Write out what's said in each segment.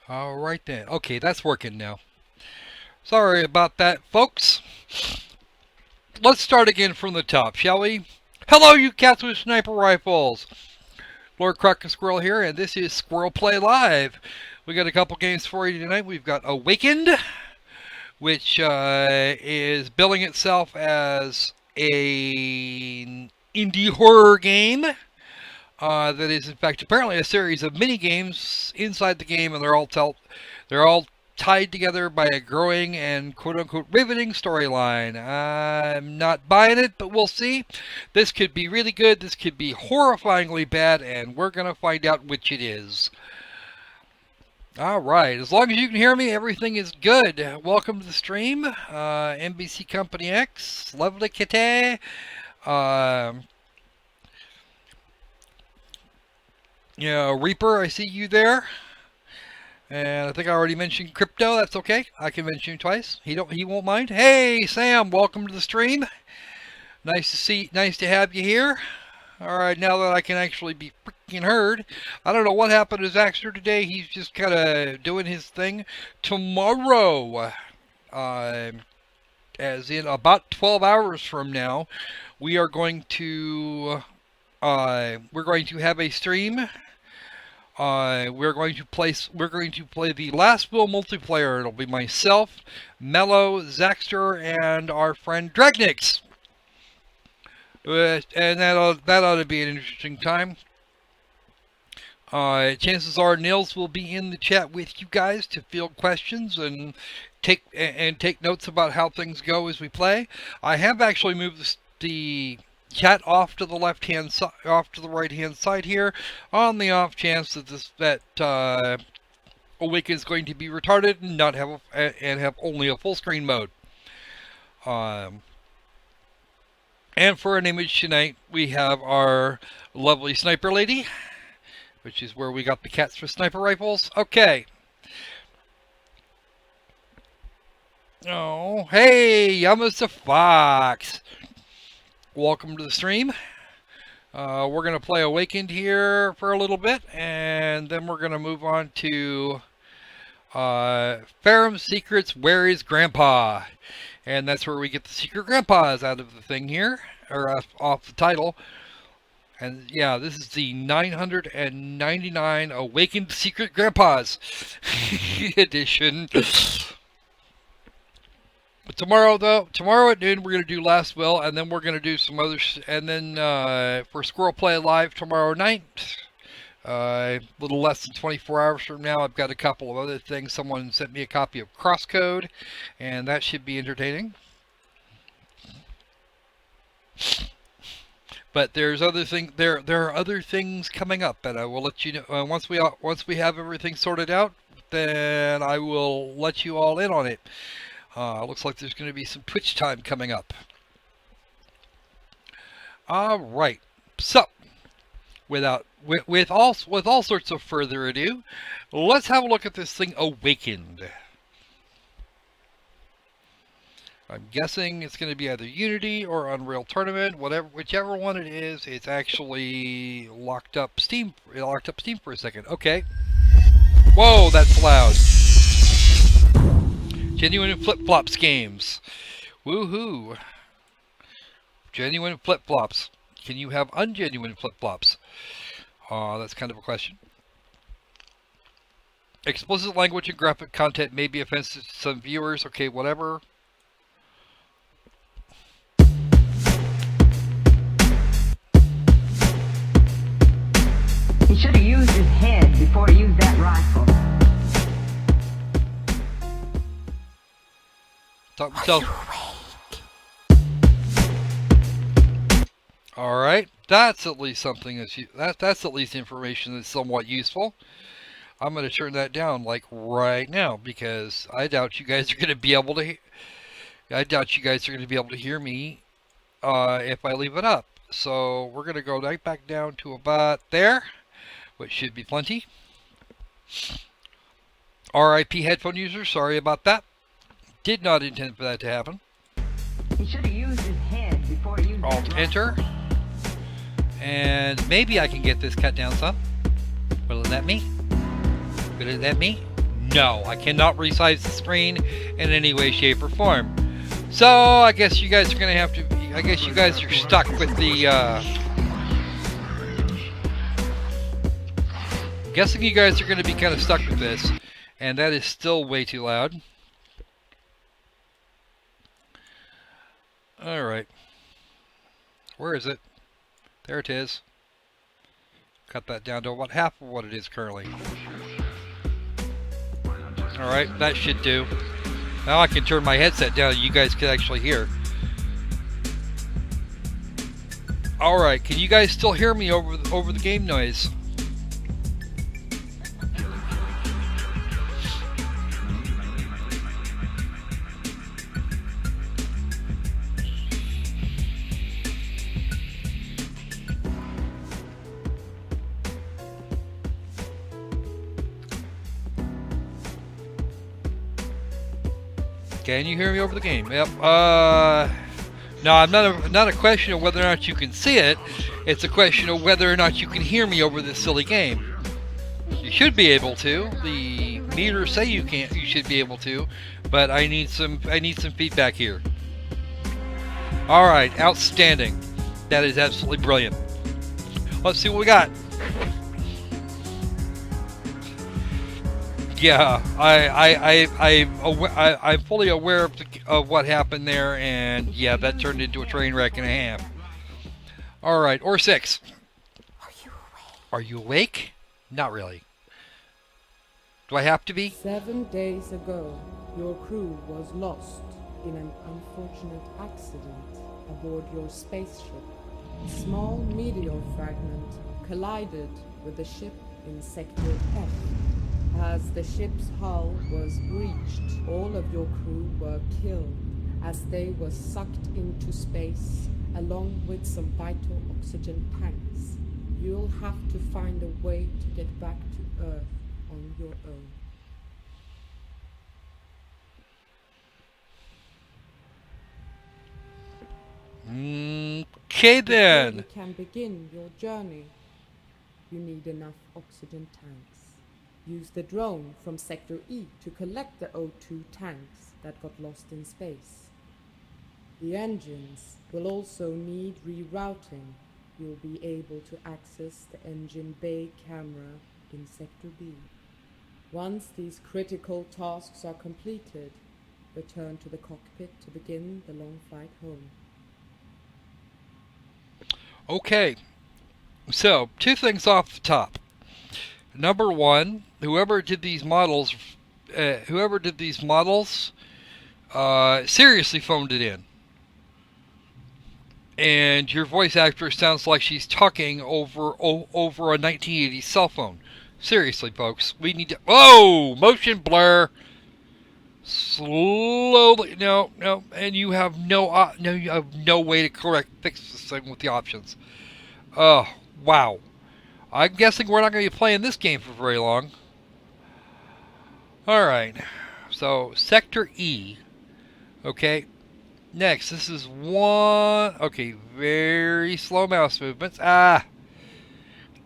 Alright then. Okay, that's working now. Sorry about that, folks. Let's start again from the top, shall we? Hello, you cats with sniper rifles! Lord Croc and Squirrel here, and this is SquirrelPlay Live. We got a couple games for you tonight. We've got Awakened, which is billing itself as an indie horror game. That is, in fact, apparently a series of mini games inside the game, and they're all tied together by a growing and quote-unquote riveting storyline. I'm not buying it, but we'll see. This could be really good. This could be horrifyingly bad, and we're gonna find out which it is. All right, as long as you can hear me, everything is good. Welcome to the stream, NBC Company X, lovely kitty. Yeah, Reaper, I see you there. And I think I already mentioned Crypto. That's okay. I can mention him twice. He won't mind. Hey, Sam, welcome to the stream. Nice to have you here. All right, now that I can actually be freaking heard. I don't know what happened to Zaxter today. He's just kind of doing his thing. Tomorrow, as in about 12 hours from now, we are going to have a stream. We're going to play the Last Will multiplayer. It'll be myself, Mello, Zaxter, and our friend Dragnix. And that ought to be an interesting time. Chances are Nils will be in the chat with you guys to field questions and take notes about how things go as we play. I have actually moved the chat off to the right hand side here, on the off chance that Awaken is going to be retarded and not have only a full screen mode. And for an image tonight, we have our lovely sniper lady, which is where we got the cats for sniper rifles. Okay. Oh, hey, Mr. Fox. Welcome to the stream. We're going to play Awakened here for a little bit, and then we're going to move on to Ferrum Secrets, Where is Grandpa? And that's where we get the secret grandpas out of the thing here, or off the title. And yeah, this is the 999 Awakened Secret Grandpas edition. But tomorrow at noon, we're going to do Last Will, and then we're going to do some others. And then for SquirrelPlay Live tomorrow night, a little less than 24 hours from now, I've got a couple of other things. Someone sent me a copy of Crosscode, and that should be entertaining. But there's other thing. There are other things coming up, and I will let you know once we have everything sorted out. Then I will let you all in on it. Looks like there's going to be some Twitch time coming up. All right. So, with all sorts of further ado, let's have a look at this thing, Awakened. I'm guessing it's going to be either Unity or Unreal Tournament, whichever one it is. It's actually locked up Steam for a second. Okay. Whoa, that's loud. Genuine flip-flops games. Woohoo. Genuine flip-flops. Can you have ungenuine flip-flops? That's kind of a question. Explicit language and graphic content may be offensive to some viewers. Okay, whatever. He should have used his head before he used that rifle. All right, that's at least something that's at least information that's somewhat useful. I'm going to turn that down like right now because I doubt you guys are going to be able to. I doubt you guys are going to be able to hear me if I leave it up. So we're going to go right back down to about there, which should be plenty. RIP headphone user, sorry about that. Did not intend for that to happen. He should have used his head before he used Alt enter. And maybe I can get this cut down some. Will it let me? Will it let me? No, I cannot resize the screen in any way, shape, or form. So, I guess you guys are going to have to... I guess you guys are stuck with the... guessing you guys are going to be kind of stuck with this. And that is still way too loud. Alright. Where is it? There it is. Cut that down to about half of what it is currently. Alright, that should do. Now I can turn my headset down and you guys can actually hear. Alright, can you guys still hear me over the game noise? Can you hear me over the game? Yep. No, not a question of whether or not you can see it. It's a question of whether or not you can hear me over this silly game. You should be able to. The meters say you can't. You should be able to, but I need some feedback here. All right, outstanding. That is absolutely brilliant. Let's see what we got. Yeah, I'm fully aware of what happened there, and yeah, that turned into a train wreck and a half. All right, or 6. Are you awake? Are you awake? Not really. Do I have to be? 7 days ago, your crew was lost in an unfortunate accident aboard your spaceship. A small meteor fragment collided with the ship in Sector F. As the ship's hull was breached, all of your crew were killed as they were sucked into space along with some vital oxygen tanks. You'll have to find a way to get back to Earth on your own. Okay then. Before you can begin your journey, you need enough oxygen tanks. Use the drone from Sector E to collect the O2 tanks that got lost in space. The engines will also need rerouting. You'll be able to access the engine bay camera in Sector B. Once these critical tasks are completed, return to the cockpit to begin the long flight home. Okay, so 2 things off the top. Number 1, whoever did these models seriously phoned it in. And your voice actress sounds like she's talking over a 1980s cell phone. Seriously, folks, we need to... Whoa! Motion blur! Slowly... No, and you have you have no way to fix this thing with the options. Oh, wow. I'm guessing we're not going to be playing this game for very long. Alright. So, Sector E. Okay. Next, this is 1... Okay, very slow mouse movements. Ah!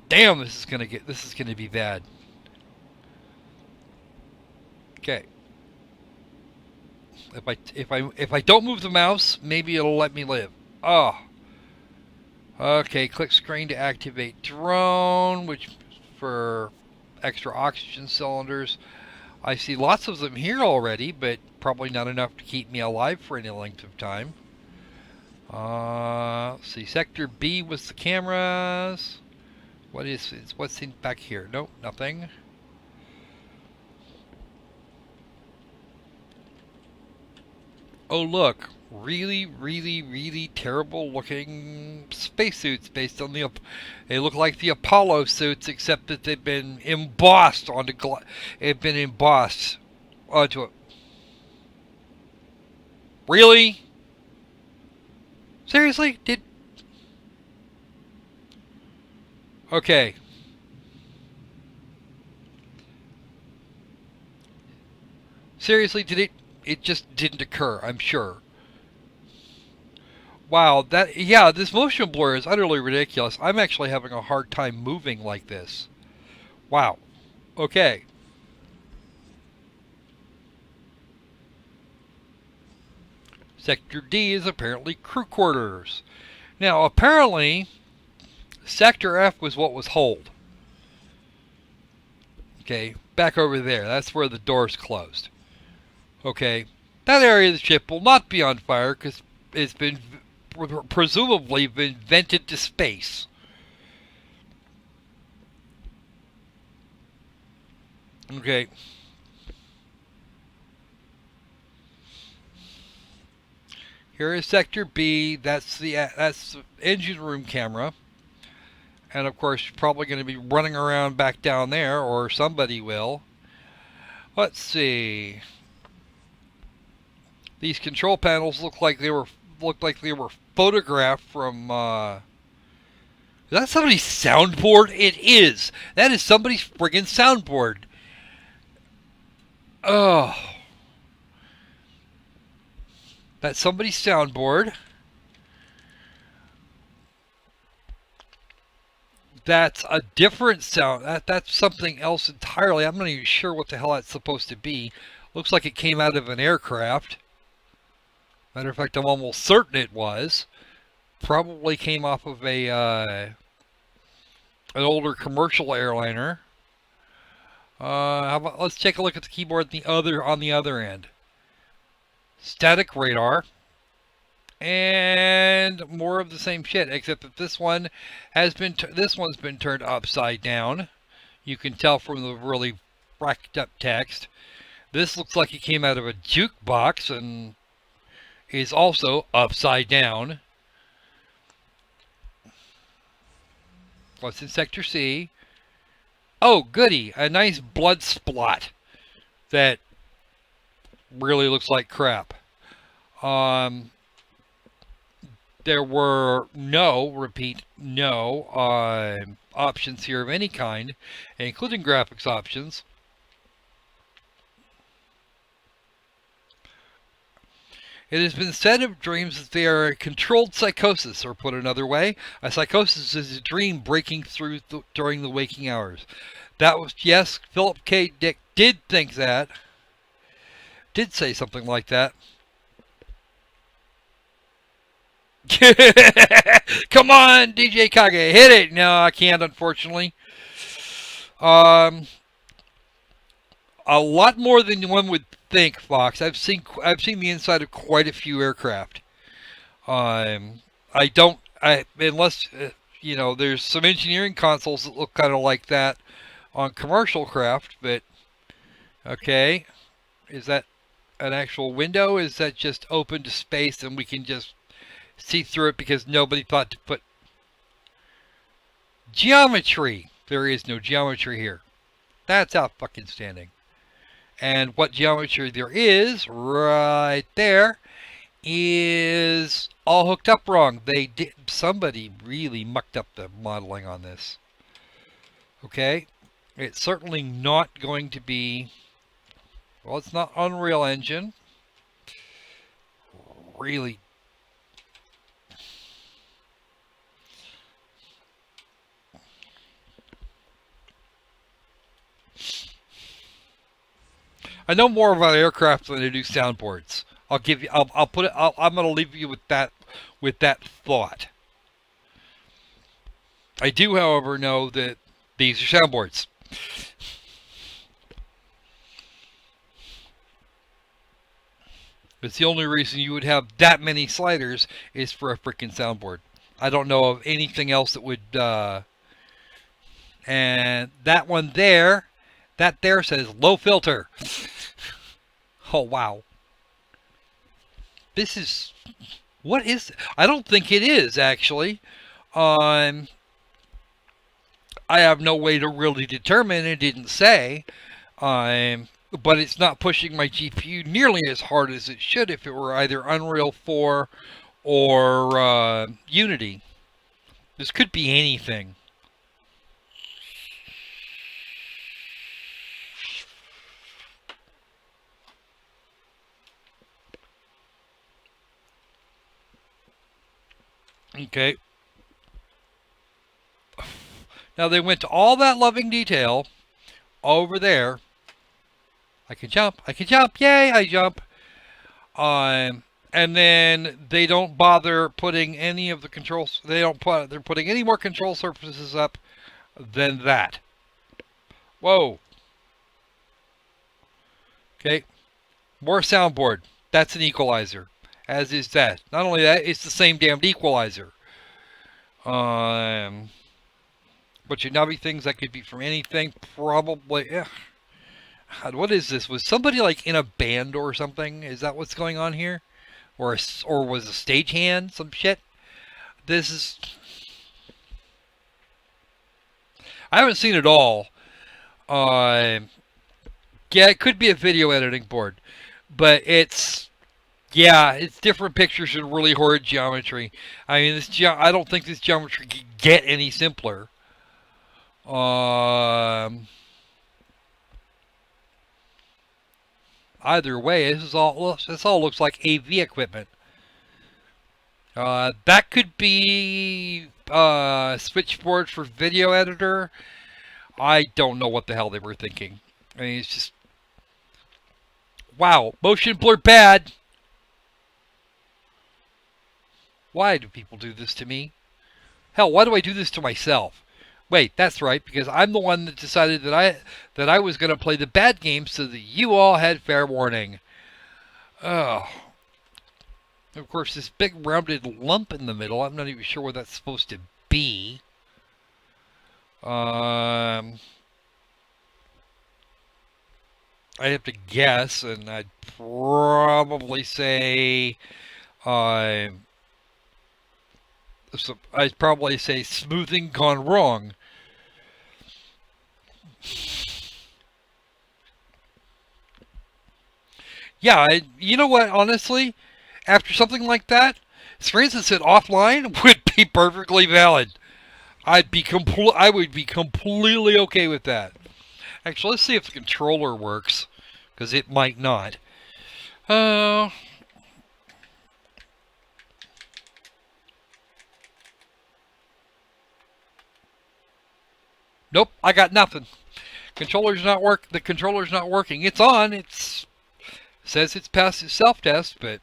Damn, this is going to be bad. Okay. If I don't move the mouse, maybe it'll let me live. Oh. Okay, click screen to activate drone, which for extra oxygen cylinders. I see lots of them here already, but probably not enough to keep me alive for any length of time. Let's see, Sector B was the cameras. What's in back here? Nope, nothing. Oh look, really terrible looking spacesuits based on the... They look like the Apollo suits, except that they've been embossed onto... They've been embossed onto it. Really? Seriously? Okay. Seriously, it just didn't occur, I'm sure. Wow, this motion blur is utterly ridiculous. I'm actually having a hard time moving like this. Wow. Okay. Sector D is apparently crew quarters. Now, apparently, Sector F was what was hold. Okay, back over there. That's where the door's closed. Okay, that area of the ship will not be on fire because it's been presumably been vented to space. Okay. Here is Sector B. That's the engine room camera. And of course, you're probably going to be running around back down there, or somebody will. Let's see. These control panels looked like they were photographed from. Is that somebody's soundboard? It is. That is somebody's friggin' soundboard. Oh. That's somebody's soundboard. That's a different sound. That's something else entirely. I'm not even sure what the hell that's supposed to be. Looks like it came out of an aircraft. Matter of fact, I'm almost certain it was. Probably came off of a an older commercial airliner. How about, let's take a look at the keyboard on the other end. Static radar. And more of the same shit, except that this one's been turned upside down. You can tell from the really racked up text. This looks like it came out of a jukebox and is also upside down. What's in Sector C? Oh, goody, a nice blood splot that really looks like crap. There were no options here of any kind, including graphics options. It has been said of dreams that they are a controlled psychosis, or put another way, a psychosis is a dream breaking through during the waking hours. That was, yes, Philip K. Dick did think that. Did say something like that. Come on, DJ Kage, hit it. No, I can't, unfortunately. A lot more than one would think, Fox. I've seen the inside of quite a few aircraft. Unless you know, there's some engineering consoles that look kind of like that on commercial craft, but okay, is that an actual window? Is that just open to space and we can just see through it because nobody thought to put geometry? There is no geometry here. That's out fucking standing. And what geometry there is right there is all hooked up wrong. Somebody really mucked up the modeling on this. Okay, it's certainly not going to be, well, it's not Unreal Engine. Really. I know more about aircraft than I do soundboards. I'm going to leave you with that thought. I do, however, know that these are soundboards. It's the only reason you would have that many sliders is for a freaking soundboard. I don't know of anything else that would, and that one there, that there says low filter. Oh, wow. This is, what is, I don't think it is, actually. I have no way to really determine, it didn't say. But it's not pushing my GPU nearly as hard as it should if it were either Unreal 4 or Unity. This could be anything. Okay. Now they went to all that loving detail over there. I can jump, yay, I jump. and then they don't bother putting any of the controls. They're putting any more control surfaces up than that. Whoa. Okay. More soundboard. That's an equalizer. As is that. Not only that, it's the same damned equalizer. But your nubby things that could be from anything. Probably. God, what is this? Was somebody like in a band or something? Is that what's going on here? Or was a stagehand? Some shit? This is... I haven't seen it all. Yeah, it could be a video editing board. But it's... Yeah, it's different pictures and really horrid geometry. I mean, I don't think this geometry could get any simpler. Either way, this all looks like AV equipment. That could be switchboard for video editor. I don't know what the hell they were thinking. I mean, it's just... Wow, motion blur bad! Why do people do this to me? Hell, why do I do this to myself? Wait, that's right, because I'm the one that decided that I was going to play the bad game so that you all had fair warning. Oh. Of course, this big rounded lump in the middle, I'm not even sure what that's supposed to be. I have to guess, and I'd probably say... I'd probably say smoothing gone wrong. Yeah, you know what, honestly? After something like that, screens that said offline would be perfectly valid. I would be completely okay with that. Actually, let's see if the controller works, because it might not. Nope, I got nothing. The controller's not working. It's on. It says it's passed its self-test, but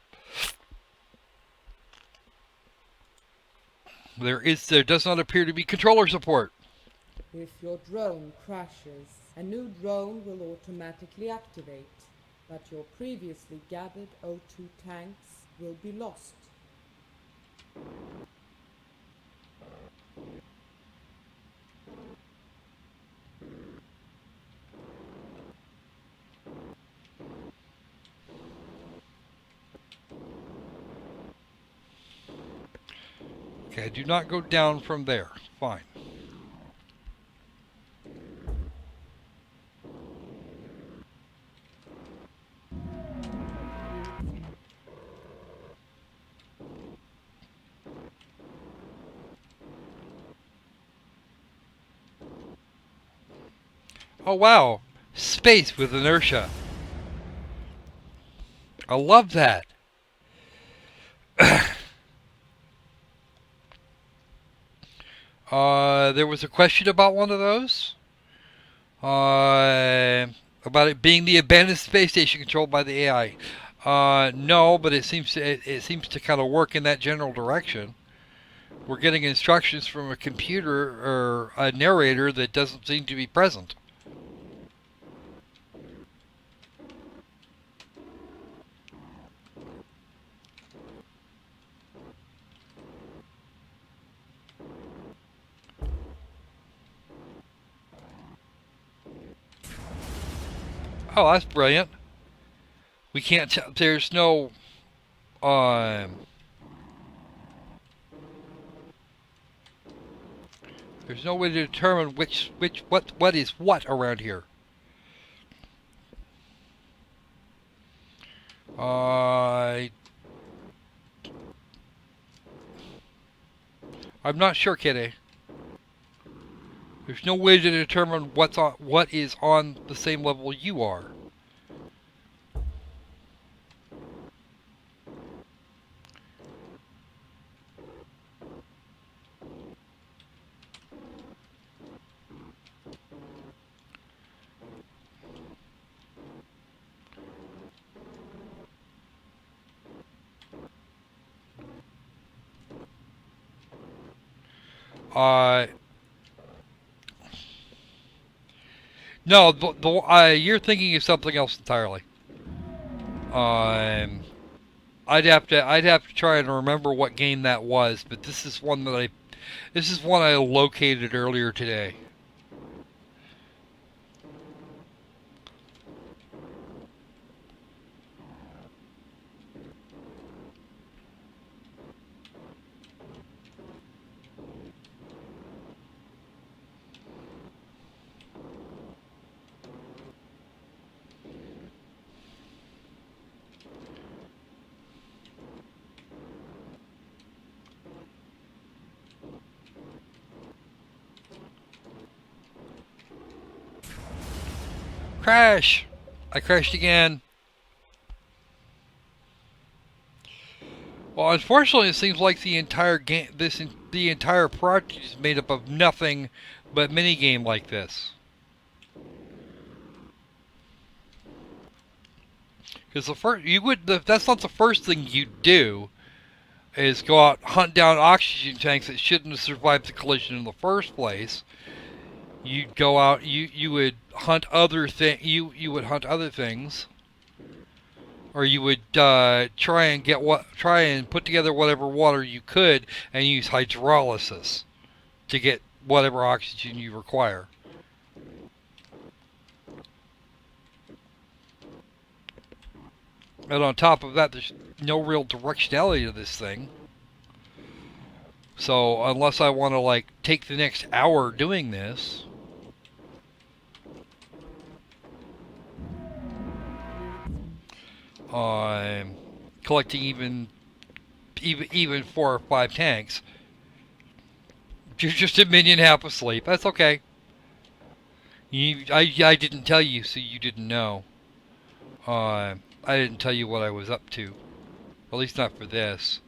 there does not appear to be controller support. If your drone crashes, a new drone will automatically activate, but your previously gathered O2 tanks will be lost. Okay, do not go down from there. Fine. Oh wow, space with inertia. I love that. There was a question about one of those. About it being the abandoned space station controlled by the AI. No, but it seems to kind of work in that general direction. We're getting instructions from a computer or a narrator that doesn't seem to be present. Oh, that's brilliant. We can't tell. There's no. There's no way to determine what is what around here. I'm not sure, Kitty. There's no way to determine what is on the same level you are. Uh, no, you're thinking of something else entirely. Um, I'd have to try and remember what game that was, but this is one I located earlier today. Crash! I crashed again. Well, unfortunately, it seems like the entire game, the entire project is made up of nothing but minigame like this. Because that's not the first thing you do, is go out hunt down oxygen tanks that shouldn't have survived the collision in the first place. You'd go out, you would hunt you would hunt other things, or you would try and put together whatever water you could and use hydrolysis to get whatever oxygen you require. And on top of that, there's no real directionality to this thing. So unless I want to like take the next hour doing this, I'm collecting even 4 or 5 tanks. You're just a minion half asleep. That's okay. I didn't tell you, so you didn't know. I didn't tell you what I was up to. At least not for this.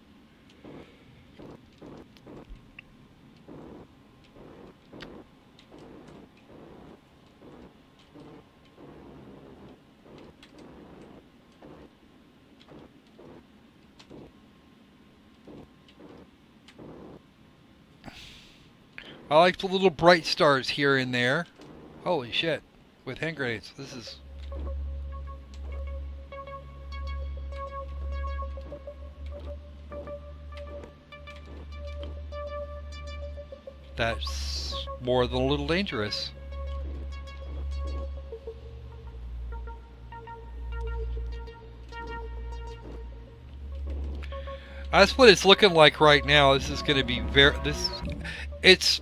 I like the little bright stars here and there. Holy shit. With hand grenades. This is... That's more than a little dangerous. That's what it's looking like right now. This is going to be it's...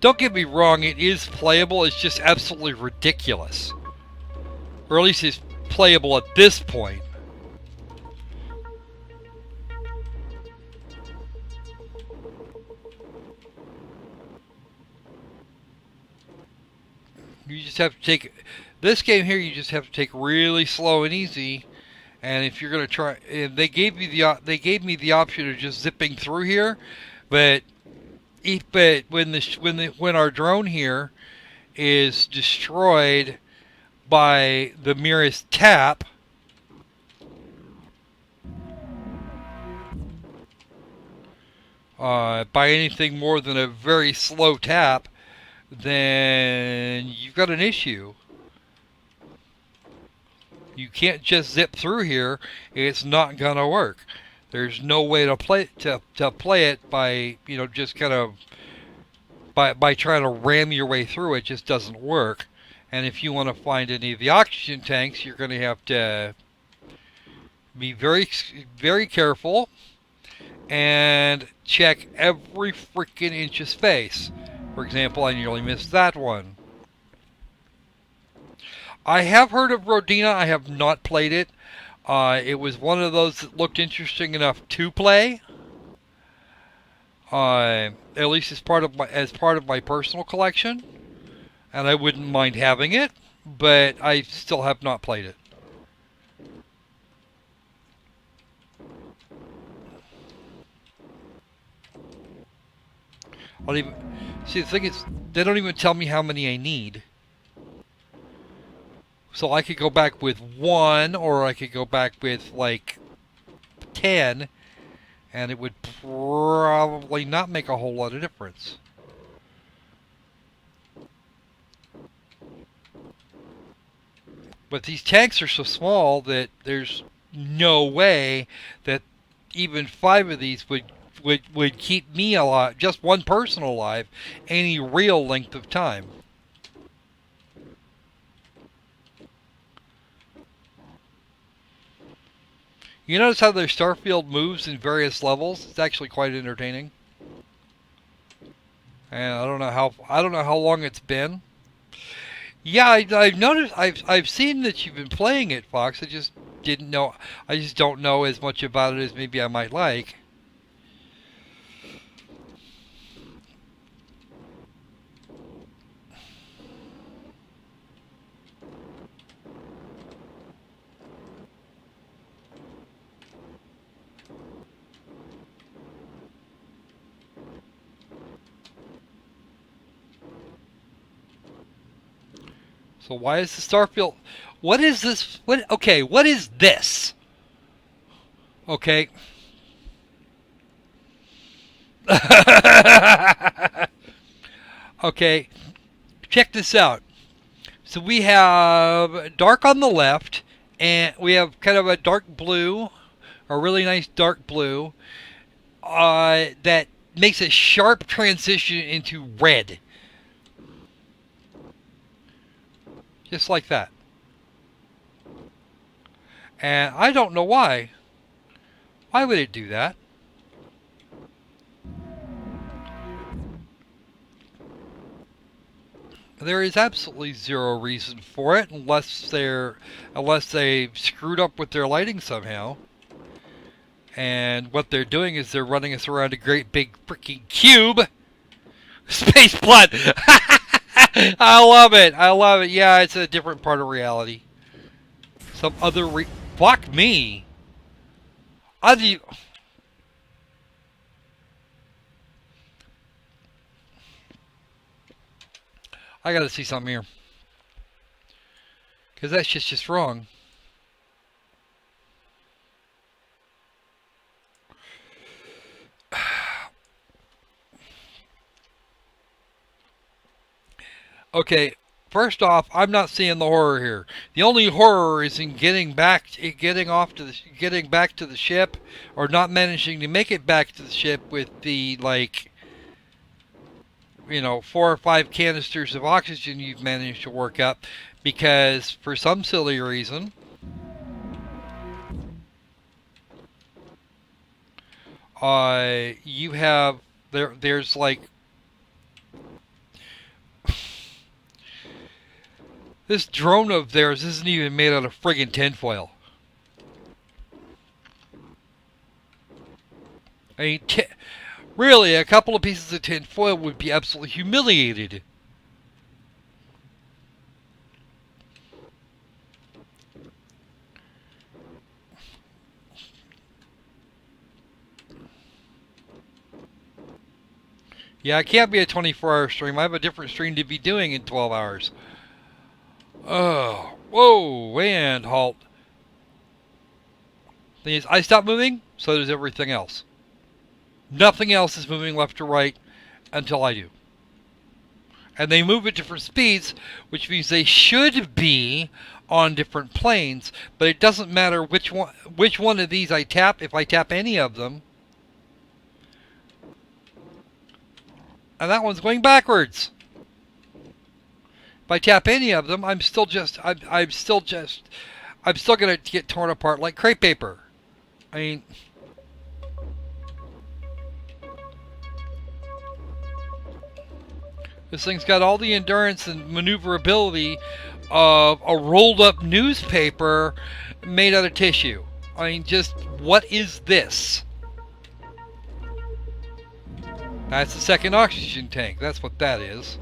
Don't get me wrong, it is playable. It's just absolutely ridiculous. Or at least it's playable at this point. You just have to take... This game here, you just have to take really slow and easy. And if you're going to try... They gave me the option of just zipping through here. But when our drone here is destroyed by the merest tap, by anything more than a very slow tap, then you've got an issue. You can't just zip through here. It's not gonna work. There's no way to play it by, you know, just kind of by trying to ram your way through. It just doesn't work. And if you want to find any of the oxygen tanks, you're going to have to be very, very careful and check every freaking inch of space. For example, I nearly missed that one. I have heard of Rodina. I have not played it. It was one of those that looked interesting enough to play. At least as part of my personal collection, and I wouldn't mind having it, but I still have not played it. See, the thing is, they don't even tell me how many I need. So I could go back with 1, or I could go back with like 10, and it would probably not make a whole lot of difference. But these tanks are so small that there's no way that even 5 of these would keep me alive, just one person alive, any real length of time. You notice how their starfield moves in various levels? It's actually quite entertaining. And I don't know how long it's been. Yeah, I've noticed. I've seen that you've been playing it, Fox. I just didn't know. I just don't know as much about it as maybe I might like. So why is the starfield? What is this? Okay, what is this? Okay. Okay, check this out. So we have dark on the left, and we have kind of a dark blue, a really nice dark blue, that makes a sharp transition into red. Just like that. And I don't know why. Why would it do that? There is absolutely zero reason for it unless they've screwed up with their lighting somehow. And what they're doing is they're running us around a great big freaking cube. Space blood. I love it. I love it. Yeah, it's a different part of reality. Some other fuck me. I gotta see something here. Because that's just wrong. Okay, first off, I'm not seeing the horror here. The only horror is in getting back to the ship, or not managing to make it back to the ship with the 4 or 5 canisters of oxygen you've managed to work up, because for some silly reason, you have there's like this drone of theirs isn't even made out of friggin' tinfoil. I mean, really, a couple of pieces of tinfoil would be absolutely humiliated. Yeah, it can't be a 24-hour stream. I have a different stream to be doing in 12 hours. Oh, whoa, and halt. Thing is, I stop moving, so does everything else. Nothing else is moving left or right until I do. And they move at different speeds, which means they should be on different planes, but it doesn't matter which one of these I tap, if I tap any of them. And that one's going backwards. If I tap any of them, I'm still gonna get torn apart like crepe paper. I mean, this thing's got all the endurance and maneuverability of a rolled up newspaper made out of tissue. I mean, just what is this? That's the second oxygen tank. That's what that is.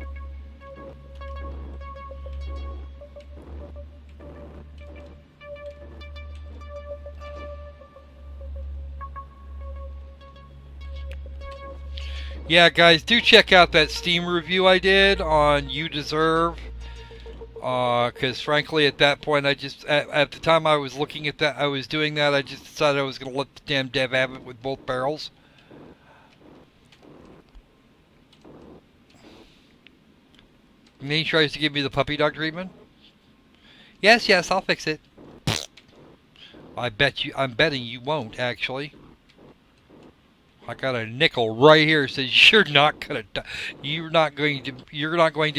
Yeah, guys, do check out that Steam review I did on You Deserve. Because frankly, at that point, at the time I was looking at that, I was doing that. I just decided I was going to let the damn dev have it with both barrels. And then he tries to give me the puppy dog treatment. Yes, yes, I'll fix it. I'm betting you won't, actually. I got a nickel right here that says you're not going to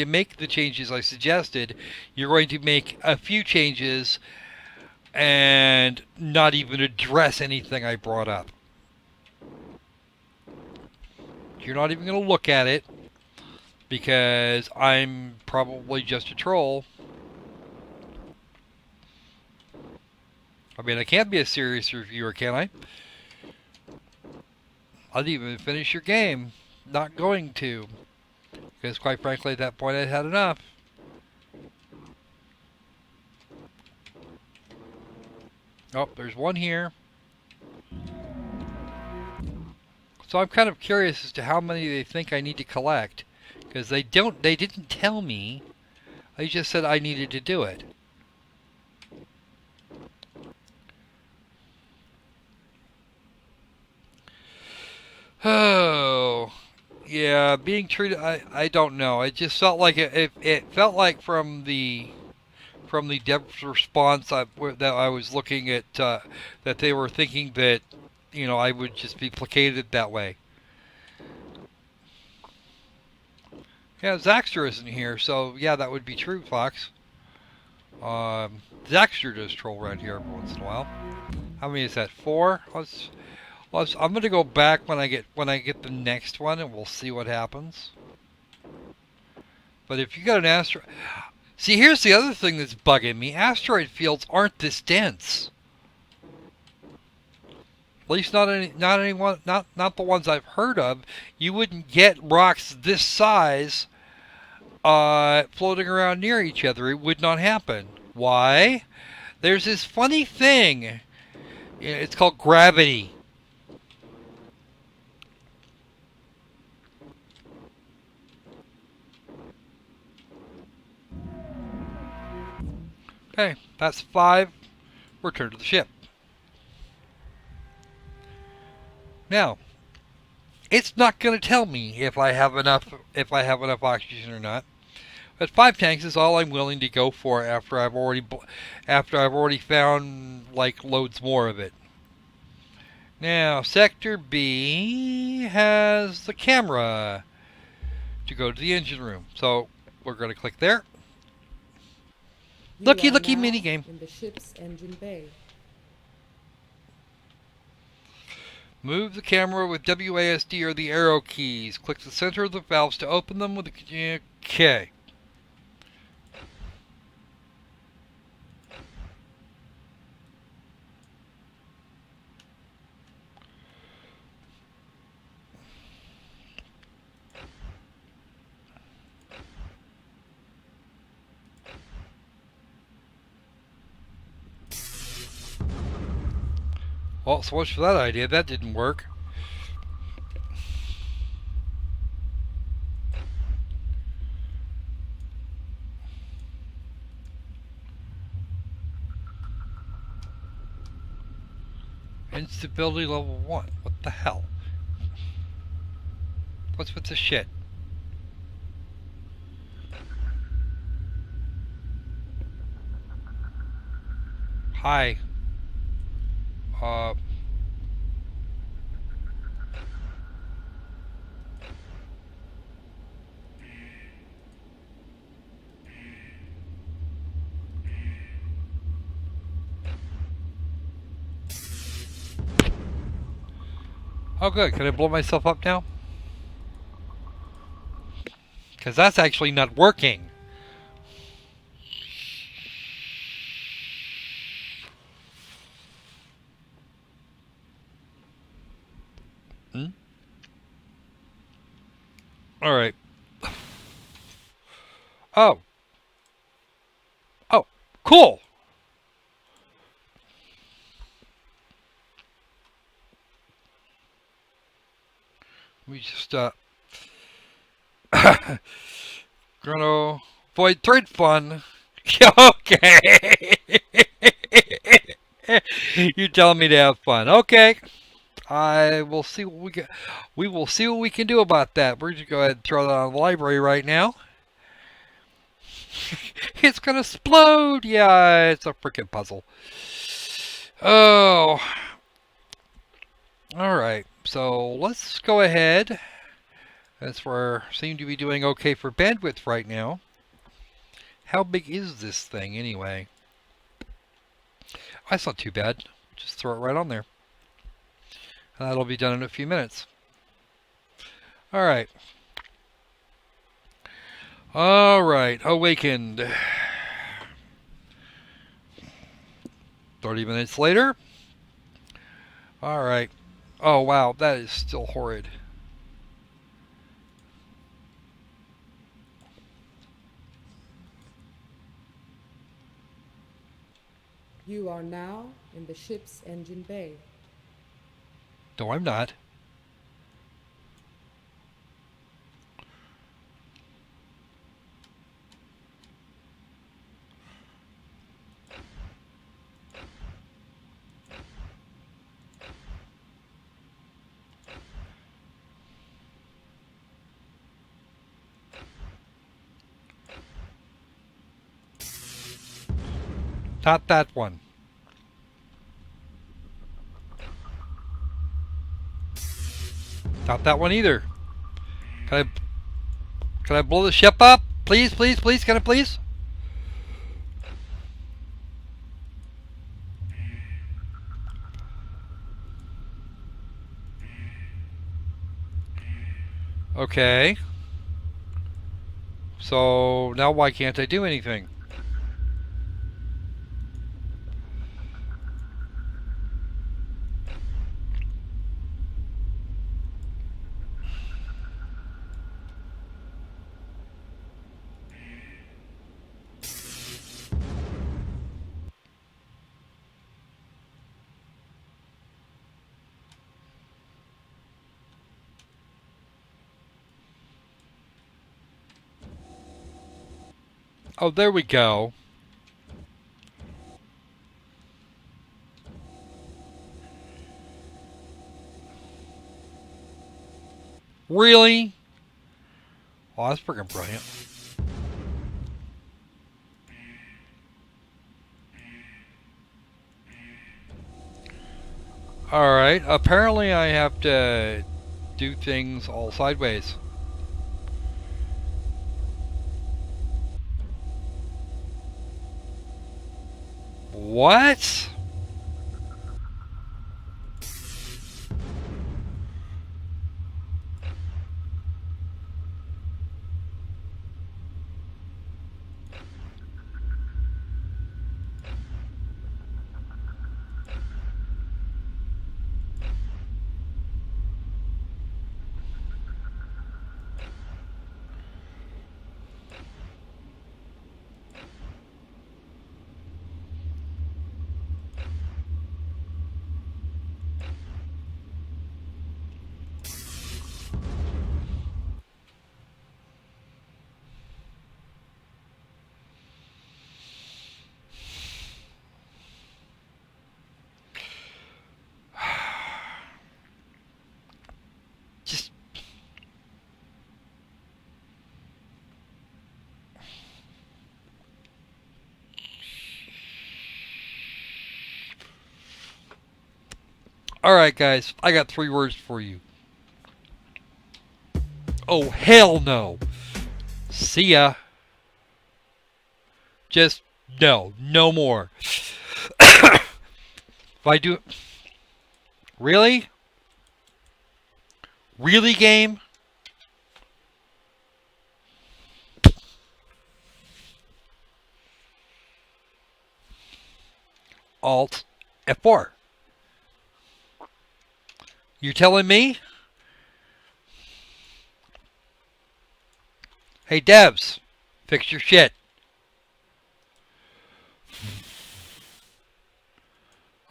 make the changes I suggested. You're going to make a few changes and not even address anything I brought up. You're not even going to look at it because I'm probably just a troll. I mean, I can't be a serious reviewer, can I? I didn't even finish your game. Not going to. Because quite frankly, at that point, I'd had enough. Oh, there's one here. So I'm kind of curious as to how many they think I need to collect. Because they didn't tell me. They just said I needed to do it. Oh, yeah, being treated, I don't know. It just felt like it felt like from the dev's response that I was looking at, that they were thinking that, you know, I would just be placated that way. Yeah, Zaxter isn't here, so yeah, that would be true, Fox. Zaxter does troll around here every once in a while. How many is that? 4? I'm gonna go back when I get the next one, and we'll see what happens. But if you got an asteroid, see, here's the other thing that's bugging me: asteroid fields aren't this dense. At least not the ones I've heard of. You wouldn't get rocks this size floating around near each other. It would not happen. Why? There's this funny thing. It's called gravity. Okay, that's 5. Return to the ship. Now, it's not going to tell me if I have enough oxygen or not. But 5 tanks is all I'm willing to go for after I've already found like loads more of it. Now, Sector B has the camera to go to the engine room. So, we're going to click there. Looky minigame. In the ship's engine bay. Move the camera with WASD or the arrow keys. Click the center of the valves to open them with the... Okay. Well, so much for that idea. That didn't work. Instability level 1. What the hell? What's with this shit? Hi. Oh good, can I blow myself up now? Because that's actually not working. Alright. Oh. Oh, cool! We just, gonna avoid thread fun. Okay. You're telling me to have fun. Okay. I will see what we can. We will see what we can do about that. We're just go ahead and throw that on the library right now. It's gonna explode. Yeah, it's a freaking puzzle. Oh. All right. So let's go ahead. As we're seem to be doing okay for bandwidth right now. How big is this thing anyway? That's not too bad. Just throw it right on there. And that'll be done in a few minutes. Alright. Alright. Awakened. 30 minutes later. Alright. Oh wow, that is still horrid. You are now in the ship's engine bay. No, I'm not. Not that one. Not that one either. Can I blow the ship up? Please, please, please, can I please? Okay. So now why can't I do anything? Oh, there we go. Really? Oh, that's freaking brilliant. Alright, apparently I have to do things all sideways. What? Just... Alright guys, I got 3 words for you. Oh hell no! See ya. Just no. No more. If I do... Really? Really, game? Alt F4. You telling me? Hey devs, fix your shit.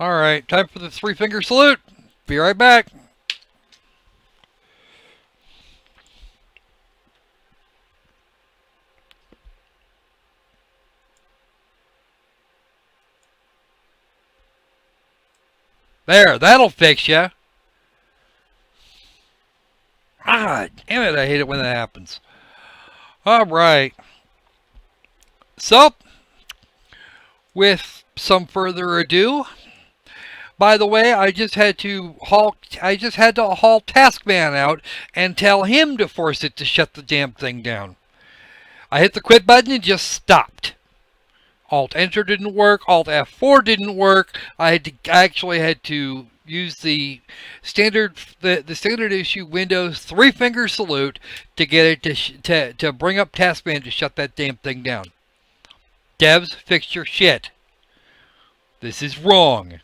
Alright, time for the 3-finger salute. Be right back. There, that'll fix you. Ah, damn it, I hate it when that happens. Alright. So, with some further ado, by the way, I just had to haul Taskman out and tell him to force it to shut the damn thing down. I hit the quit button and just stopped. Alt Enter didn't work. Alt F4 didn't work. I actually had to use the standard issue Windows 3-finger salute to get it to bring up Taskman to shut that damn thing down. Devs, fix your shit. This is wrong.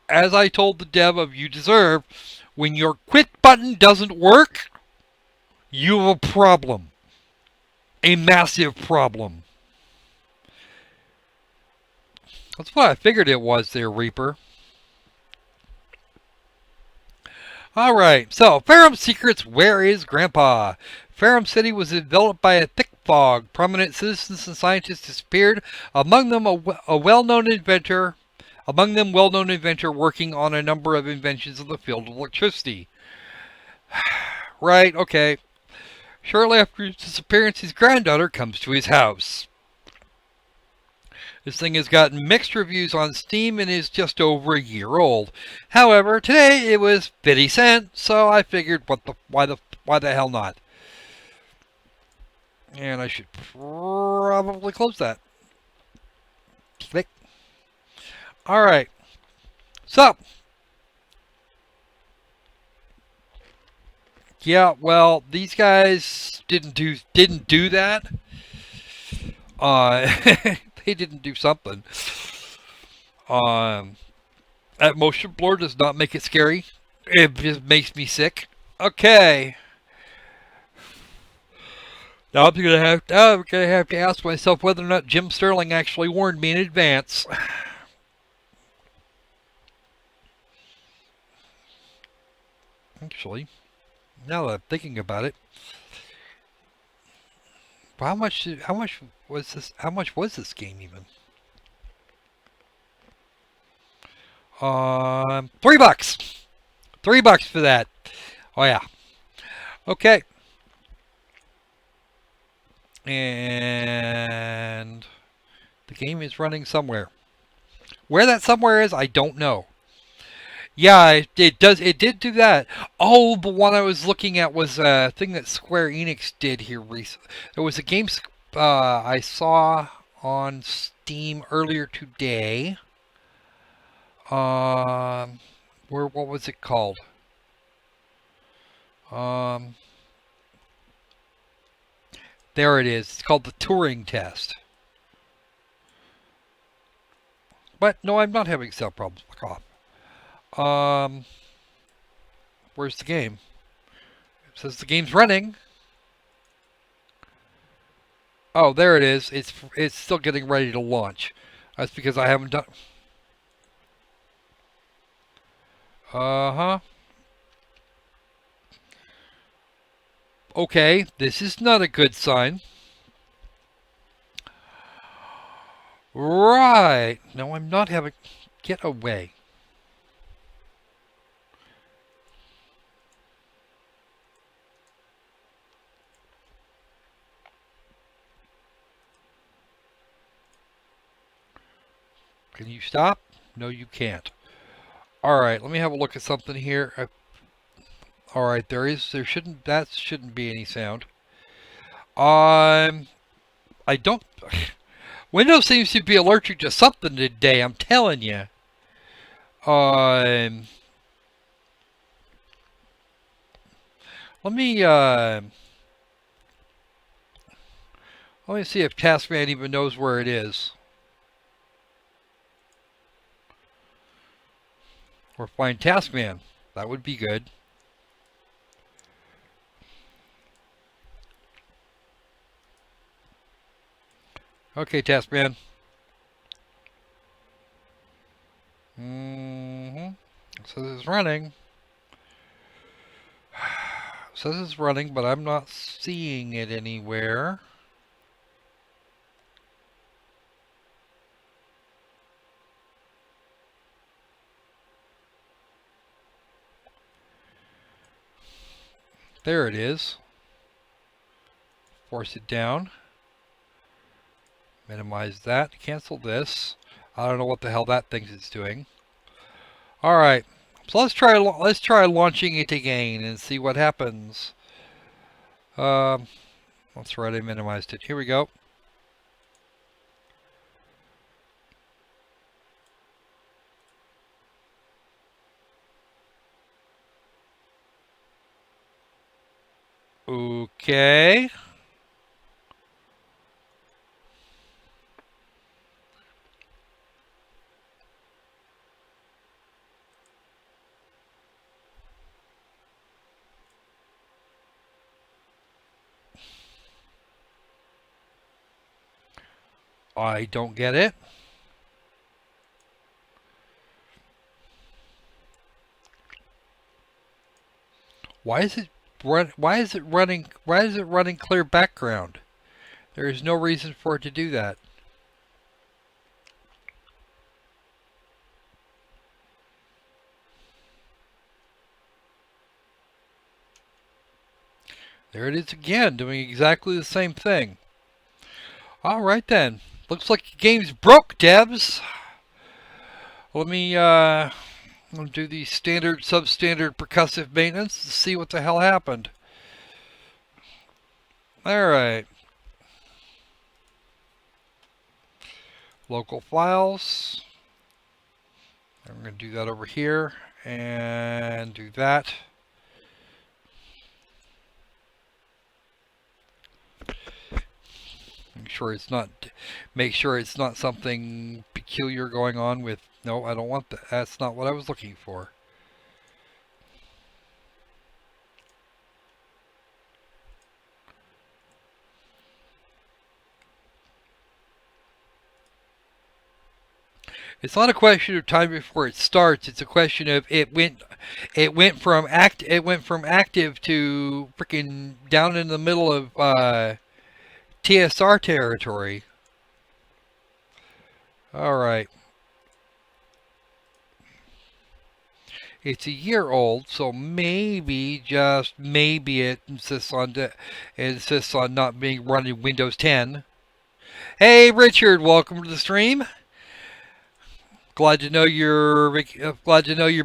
As I told the dev of You Deserve, when your quit button doesn't work, you have a problem. A massive problem. That's what I figured it was there, Reaper. Alright, so Ferrum Secrets, Where is Grandpa? Ferrum City was enveloped by a thick fog. Prominent citizens and scientists disappeared. Among them, well-known inventor working on a number of inventions in the field of electricity. Right, okay. Shortly after his disappearance, his granddaughter comes to his house. This thing has gotten mixed reviews on Steam and is just over a year old. However, today it was 50 cents, so I figured, why the hell not? And I should probably close that. Click. Alright. So. Yeah, well, these guys didn't do that. They didn't do something. That motion blur does not make it scary. It just makes me sick. Okay. Now I'm gonna have to ask myself whether or not Jim Sterling actually warned me in advance. Actually, now that I'm thinking about it, how much was this game even? $3. $3 for that. Oh yeah. Okay. And the game is running somewhere. Where that somewhere is, I don't know. Yeah, it did do that. Oh, the one I was looking at was a thing that Square Enix did here recently. There was a game I saw on Steam earlier today. What was it called? There it is. It's called the Turing Test. But no, I'm not having cell problems. Fuck off. Where's the game? It says the game's running. Oh, there it is. It's still getting ready to launch. That's because I haven't done. Okay, this is not a good sign. Right. No, I'm not having. Get away. Can you stop? No, you can't. Alright, let me have a look at something here. Alright, there shouldn't be any sound. I don't... Windows seems to be allergic to something today, I'm telling you. Let me see if Taskman even knows where it is. Or find Taskman. That would be good. Okay, Taskman. Says it's running. Says it's running, but I'm not seeing it anywhere. There it is. Force it down. Minimize that. Cancel this. I don't know what the hell that thinks it's doing. All right. So let's try launching it again and see what happens. That's right, I minimized it. Here we go. Okay. I don't get it. Why is it running clear background? There is no reason for it to do that. There it is again, doing exactly the same thing. All right then. Looks like the game's broke, devs. Let me do the standard, substandard percussive maintenance to see what the hell happened. Alright. Local files. I'm going to do that over here and do that. Make sure it's not something peculiar going on with. No, I don't want that. That's not what I was looking for. It's not a question of time before it starts. It's a question of it went from active to freaking down in the middle of TSR territory. All right. It's a year old, so maybe, just maybe, it insists on not being running Windows 10. Hey, Richard, welcome to the stream. Glad to know you're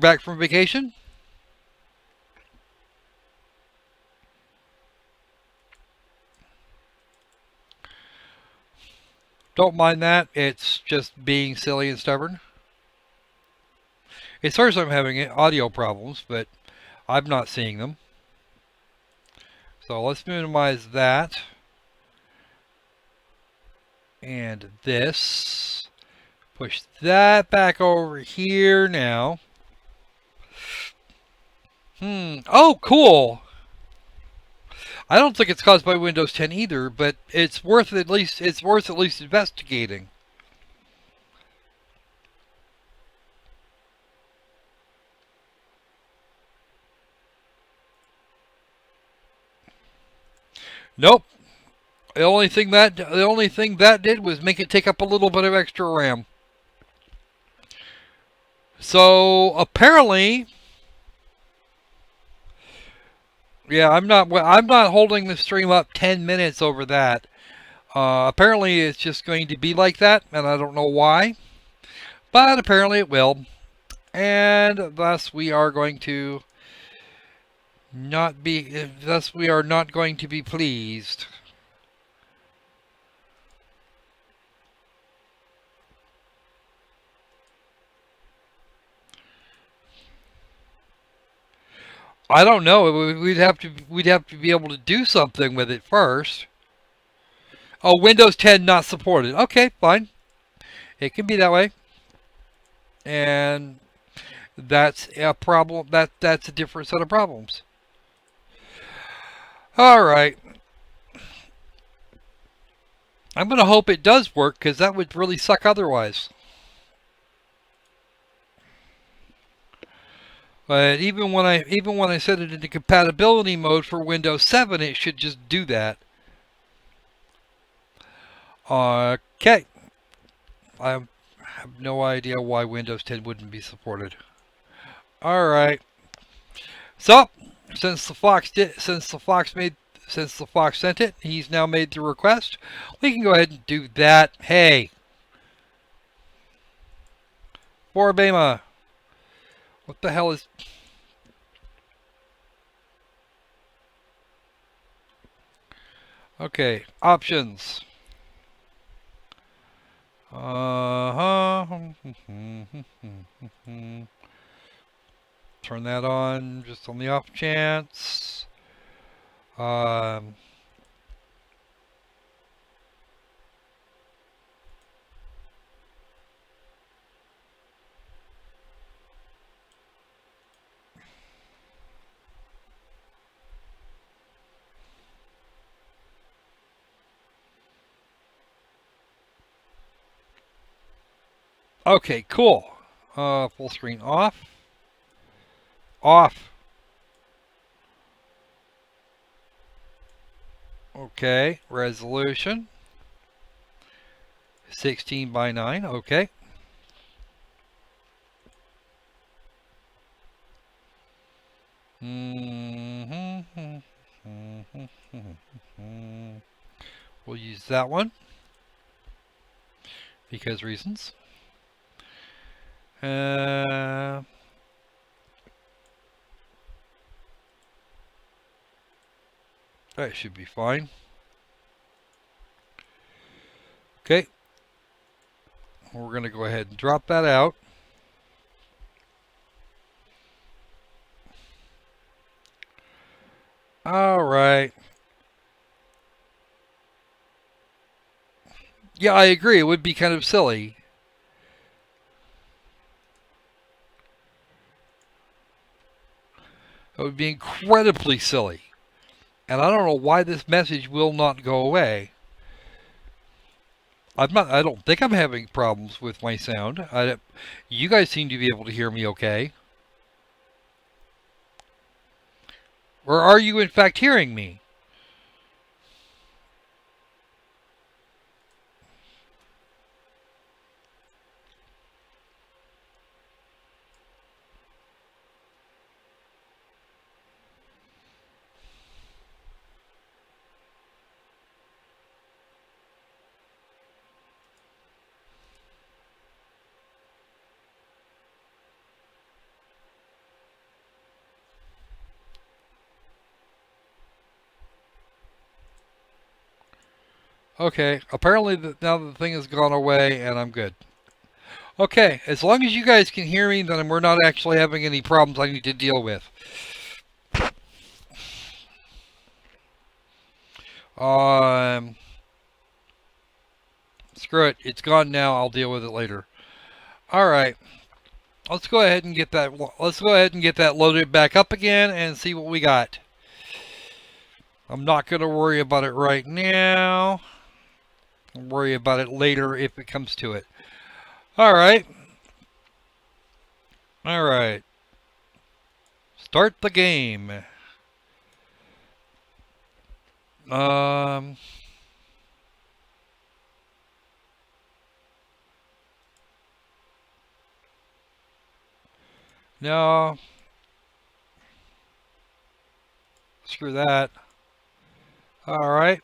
back from vacation. Don't mind that. It's just being silly and stubborn. As far as I'm having audio problems, but I'm not seeing them. So let's minimize that. And this. Push that back over here now. Oh, cool. I don't think it's caused by Windows 10 either, but it's worth at least investigating. Nope. The only thing that did was make it take up a little bit of extra RAM. So apparently, yeah, I'm not holding the stream up 10 minutes over that. Apparently, it's just going to be like that, and I don't know why, but apparently it will, and thus we are going to not be pleased. I don't know. We'd have to be able to do something with it first. Oh, Windows 10 not supported. Okay, fine. It can be that way. And that's a problem. That's a different set of problems. All right. I'm going to hope it does work, because that would really suck otherwise. But even when I set it into compatibility mode for Windows 7, it should just do that. Okay. I have no idea why Windows 10 wouldn't be supported. Alright. So, since the fox sent it, he's now made the request. We can go ahead and do that. Hey, Borabema, what the hell is? Okay, options. Turn that on just on the off chance. Okay, cool. Full screen off. Off. Okay, resolution 16 by 9. Okay. We'll use that one because reasons. That should be fine. Okay. We're going to go ahead and drop that out. All right. Yeah, I agree. It would be kind of silly. It would be incredibly silly. And I don't know why this message will not go away. I don't think I'm having problems with my sound. You guys seem to be able to hear me okay. Or are you in fact hearing me? Okay, apparently now the thing has gone away and I'm good. Okay, as long as you guys can hear me, then we're not actually having any problems I need to deal with. Screw it, it's gone now. I'll deal with it later. All right, let's go ahead and get that. Let's go ahead and get that loaded back up again and see what we got. I'm not going to worry about it right now. I'll worry about it later if it comes to it. All right. All right. Start the game. No. Screw that. All right.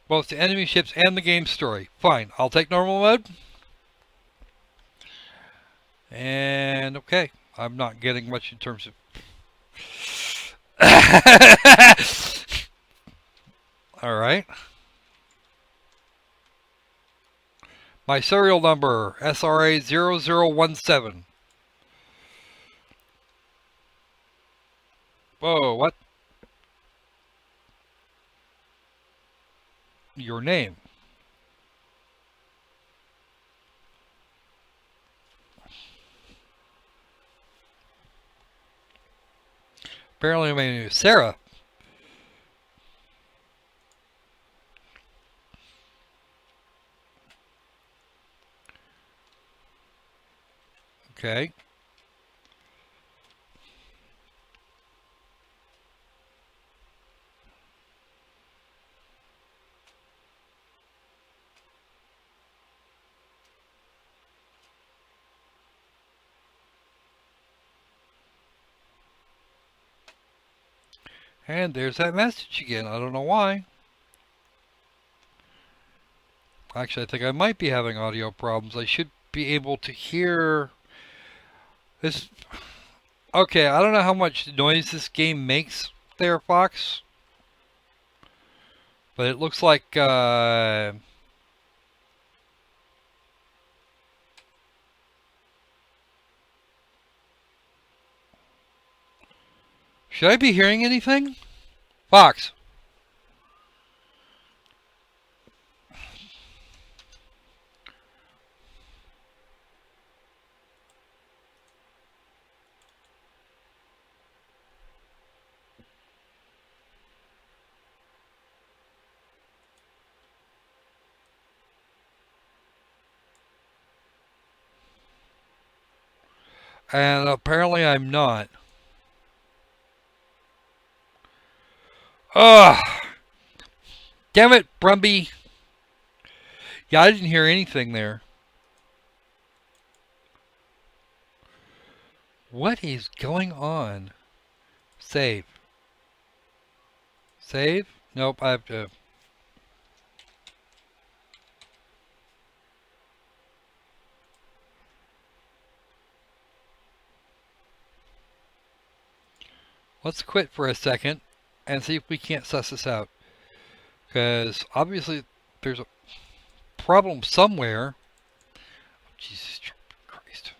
Both the enemy ships and the game story. Fine. I'll take normal mode. And okay. I'm not getting much in terms of... All right. My serial number, SRA 0017. Whoa, what? Your name. Apparently my name is Sarah. Okay. And there's that message again. I don't know why. Actually, I think I might be having audio problems. I should be able to hear this. Okay, I don't know how much noise this game makes there, Fox. But it looks like, should I be hearing anything? Fox. And apparently I'm not. Ugh. Damn it, Brumby. Yeah, I didn't hear anything there. What is going on? Save. Save? Nope, I have to. Let's quit for a second and see if we can't suss this out. Because obviously there's a problem somewhere. Jesus Christ.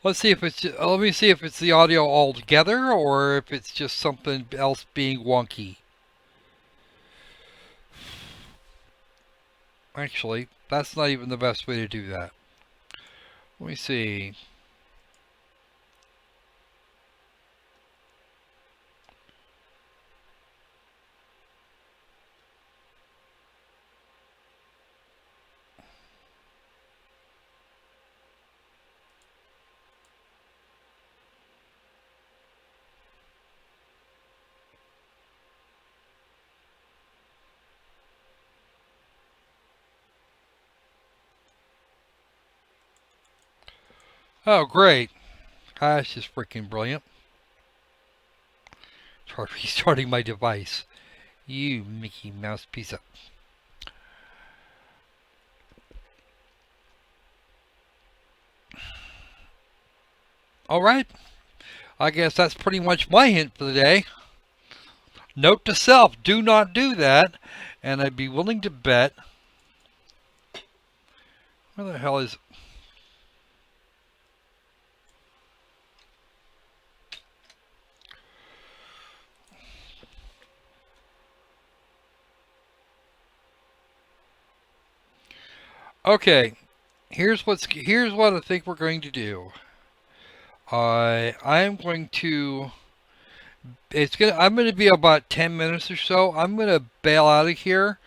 Let's see if it's. Let me see if it's the audio altogether or if it's just something else being wonky. Actually, that's not even the best way to do that. Let me see. Oh, great. That's just freaking brilliant. Try restarting my device. You Mickey Mouse piece of... Alright. I guess that's pretty much my hint for the day. Note to self, do not do that. And I'd be willing to bet... Where the hell is... Okay, here's what I think we're going to do. I'm going to. I'm going to be about 10 minutes or so. I'm going to bail out of here,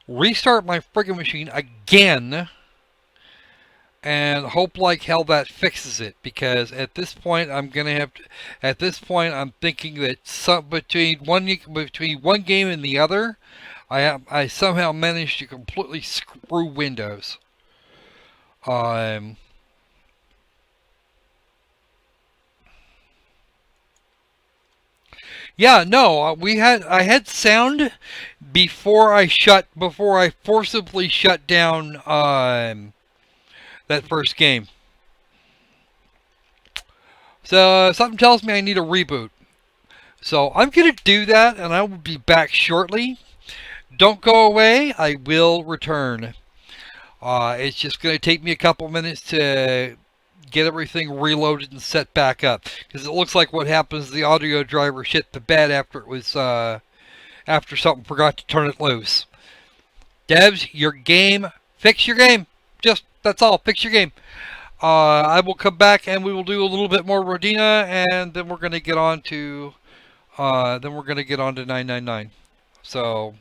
restart my friggin' machine again, and hope like hell that fixes it. Because at this point, I'm gonna have to. At this point, I'm thinking that between one game and the other, I somehow managed to completely screw Windows. Yeah, no, I had sound before I forcibly shut down that first game. So something tells me I need a reboot. So I'm gonna do that, and I will be back shortly. Don't go away. I will return. It's just going to take me a couple minutes to get everything reloaded and set back up. Because it looks like what happens, the audio driver shit the bed after it was, after something forgot to turn it loose. Devs, your game, fix your game. That's all, fix your game. I will come back and we will do a little bit more Rodina, and then we're going to get on to, 999. So,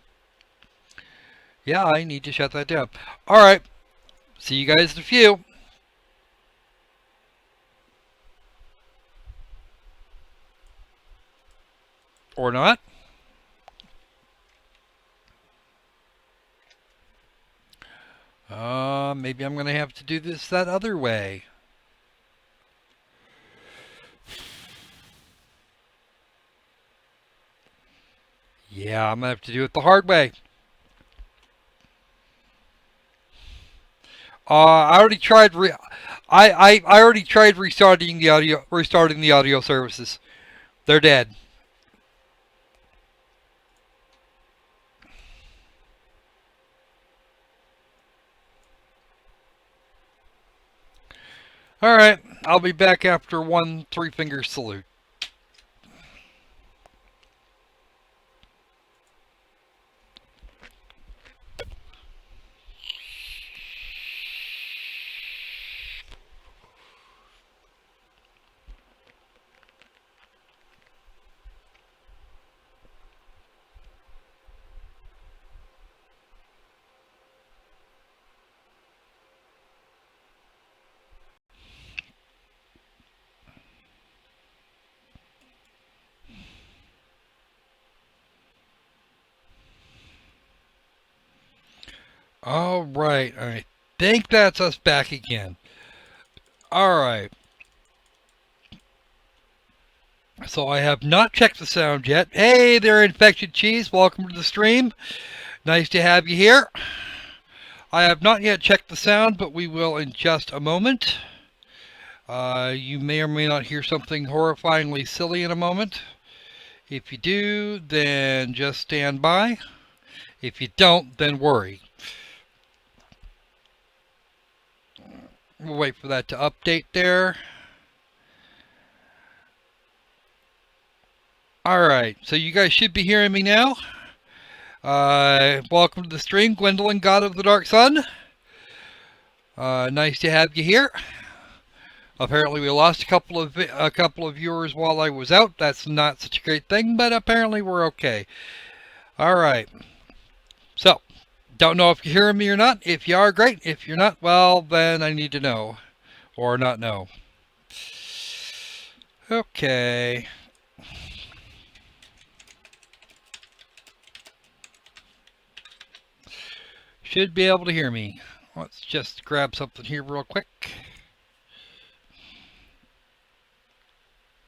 yeah, I need to shut that down. Alright. See you guys in a few. Or not. Maybe I'm going to have to do this that other way. Yeah, I'm going to have to do it the hard way. I already tried. I already tried restarting the audio services. They're dead. All right, I'll be back after one three-finger salute. All right, I think that's us back again. All right. So I have not checked the sound yet. Hey there, Infected Cheese. Welcome to the stream. Nice to have you here. I have not yet checked the sound, but we will in just a moment. You may or may not hear something horrifyingly silly in a moment. If you do, then just stand by. If you don't, then worry. We'll wait for that to update there. Alright, so you guys should be hearing me now. Welcome to the stream, Gwendolyn, God of the Dark Sun. Nice to have you here. Apparently we lost a couple of viewers while I was out. That's not such a great thing, but apparently we're okay. Alright. So, don't know if you're hearing me or not. If you are, great. If you're not, well, then I need to know. Or not know. Okay. Should be able to hear me. Let's just grab something here real quick.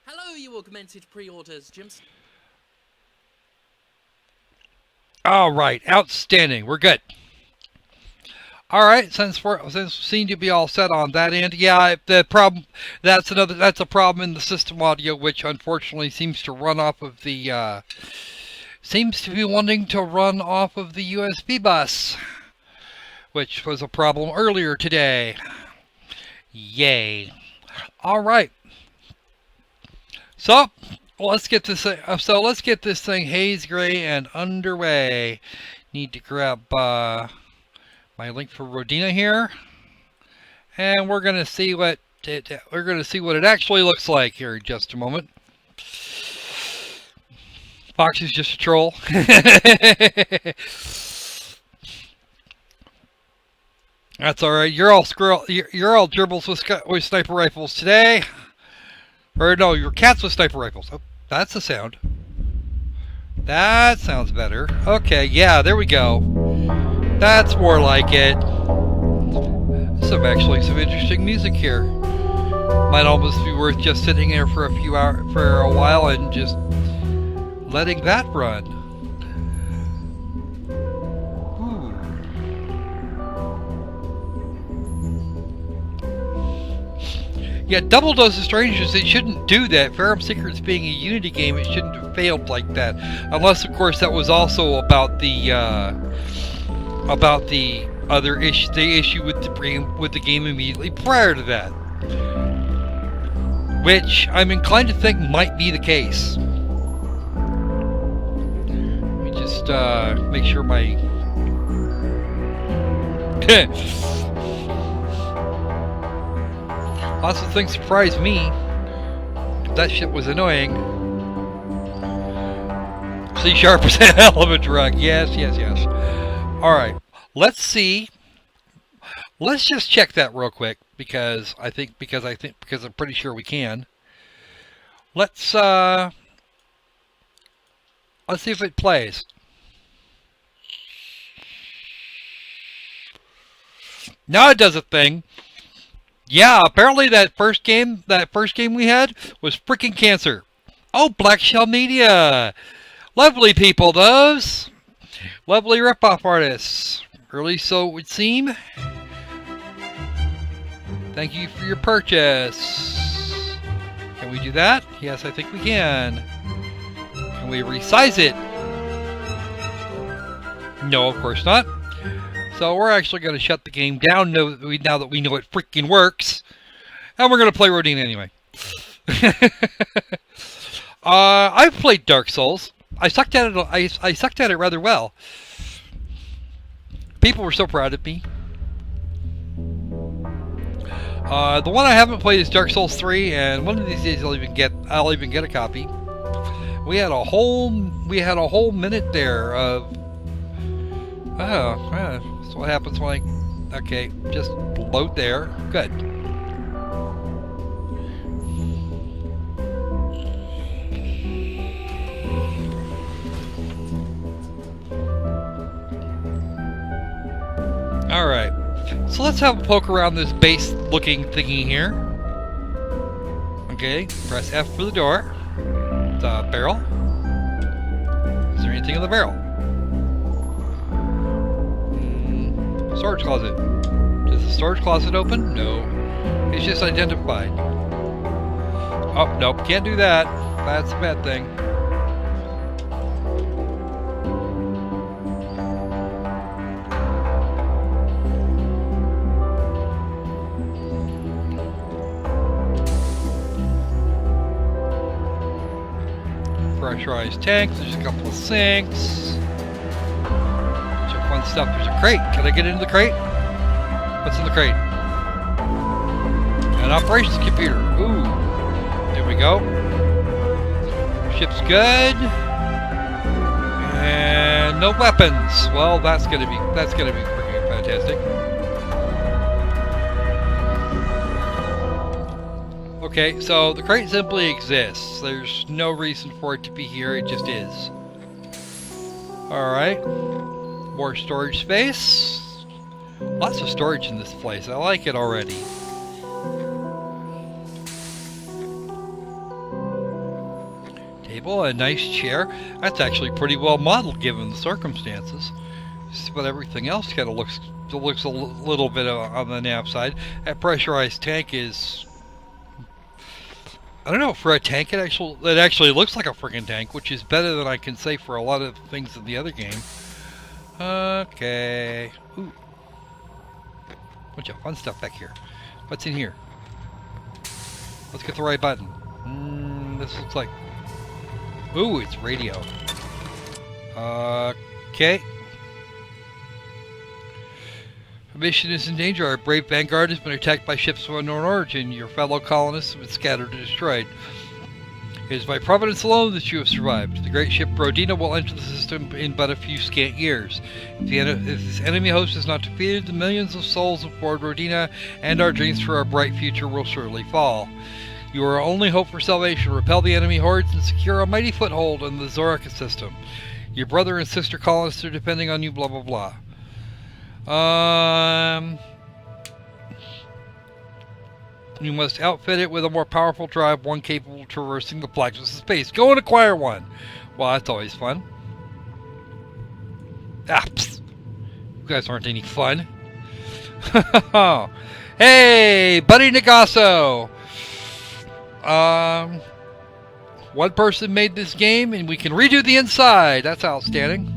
Hello, you augmented pre-orders, Jims. All right, outstanding. We're good. All right, since we seem to be all set on that end, yeah, the problem that's a problem in the system audio, which unfortunately seems to run off of the seems to be wanting to run off of the USB bus, which was a problem earlier today. Yay! All right. So let's get this. Let's get this thing haze gray and underway. Need to grab my link for Rodina here, and we're gonna see what it actually looks like here in just a moment. Fox is just a troll. That's all right. You're all gerbils with sniper rifles today. Or no, you're cats with sniper rifles. Oh, that's the sound. That sounds better. Okay, yeah, there we go. That's more like it. Actually some interesting music here. Might almost be worth just sitting there for a while and just letting that run. Yeah, Double Dose of Strangers, it shouldn't do that. Ferrum Secrets being a Unity game, it shouldn't have failed like that. Unless, of course, that was also about the other issue, the issue with the game immediately prior to that. Which I'm inclined to think might be the case. Let me just make sure my... Lots of things surprised me. That shit was annoying. C# is a hell of a drug. Yes. Alright. Let's see. Let's just check that real quick because I'm pretty sure we can. Let's see if it plays. Now it does a thing. Yeah, apparently that first game we had was freaking cancer. Oh, Black Shell Media. Lovely people, those. Lovely ripoff artists. Or at least so it would seem. Thank you for your purchase. Can we do that? Yes, I think we can. Can we resize it? No, of course not. So we're actually going to shut the game down now that we know it freaking works. And we're going to play Rodina anyway. I've played Dark Souls. I sucked at it. I sucked at it rather well. People were so proud of me. The one I haven't played is Dark Souls 3, and one of these days I'll even get a copy. We had a whole minute there of that's what happens when I okay, just load there. Good. Alright, so let's have a poke around this base looking thingy here. Okay, press F for the door. The barrel. Is there anything in the barrel? Storage closet. Does the storage closet open? No. It's just identified. Oh, nope, can't do that. That's a bad thing. Pressurized tanks, there's a couple of sinks. Some fun stuff. There's a crate. Can I get into the crate? What's in the crate? An operations computer. Ooh. There we go. Ship's good. And no weapons. Well, that's gonna be freaking fantastic. Okay, so the crate simply exists. There's no reason for it to be here, it just is. Alright. More storage space. Lots of storage in this place. I like it already. Table, a nice chair. That's actually pretty well modeled given the circumstances. But everything else kind of looks a little bit on the naff side. That pressurized tank is... I don't know, for a tank it actually looks like a freaking tank, which is better than I can say for a lot of things in the other game. Okay. Ooh. Bunch of fun stuff back here. What's in here? Let's get the right button. This looks like... Ooh, it's radio. Okay. Our mission is in danger. Our brave vanguard has been attacked by ships of unknown origin. Your fellow colonists have been scattered and destroyed. It is by providence alone that you have survived. The great ship Rodina will enter the system in but a few scant years. If this enemy host is not defeated, the millions of souls aboard Rodina and our dreams for our bright future will surely fall. You are our only hope for salvation. Repel the enemy hordes and secure a mighty foothold in the Zoraka system. Your brother and sister colonists are depending on you, blah blah blah. You must outfit it with a more powerful drive, one capable of traversing the blackness of space. Go and acquire one! Well, that's always fun. Ah, psst. You guys aren't any fun. Hey, Buddy Nagasso! One person made this game, and we can redo the inside. That's outstanding.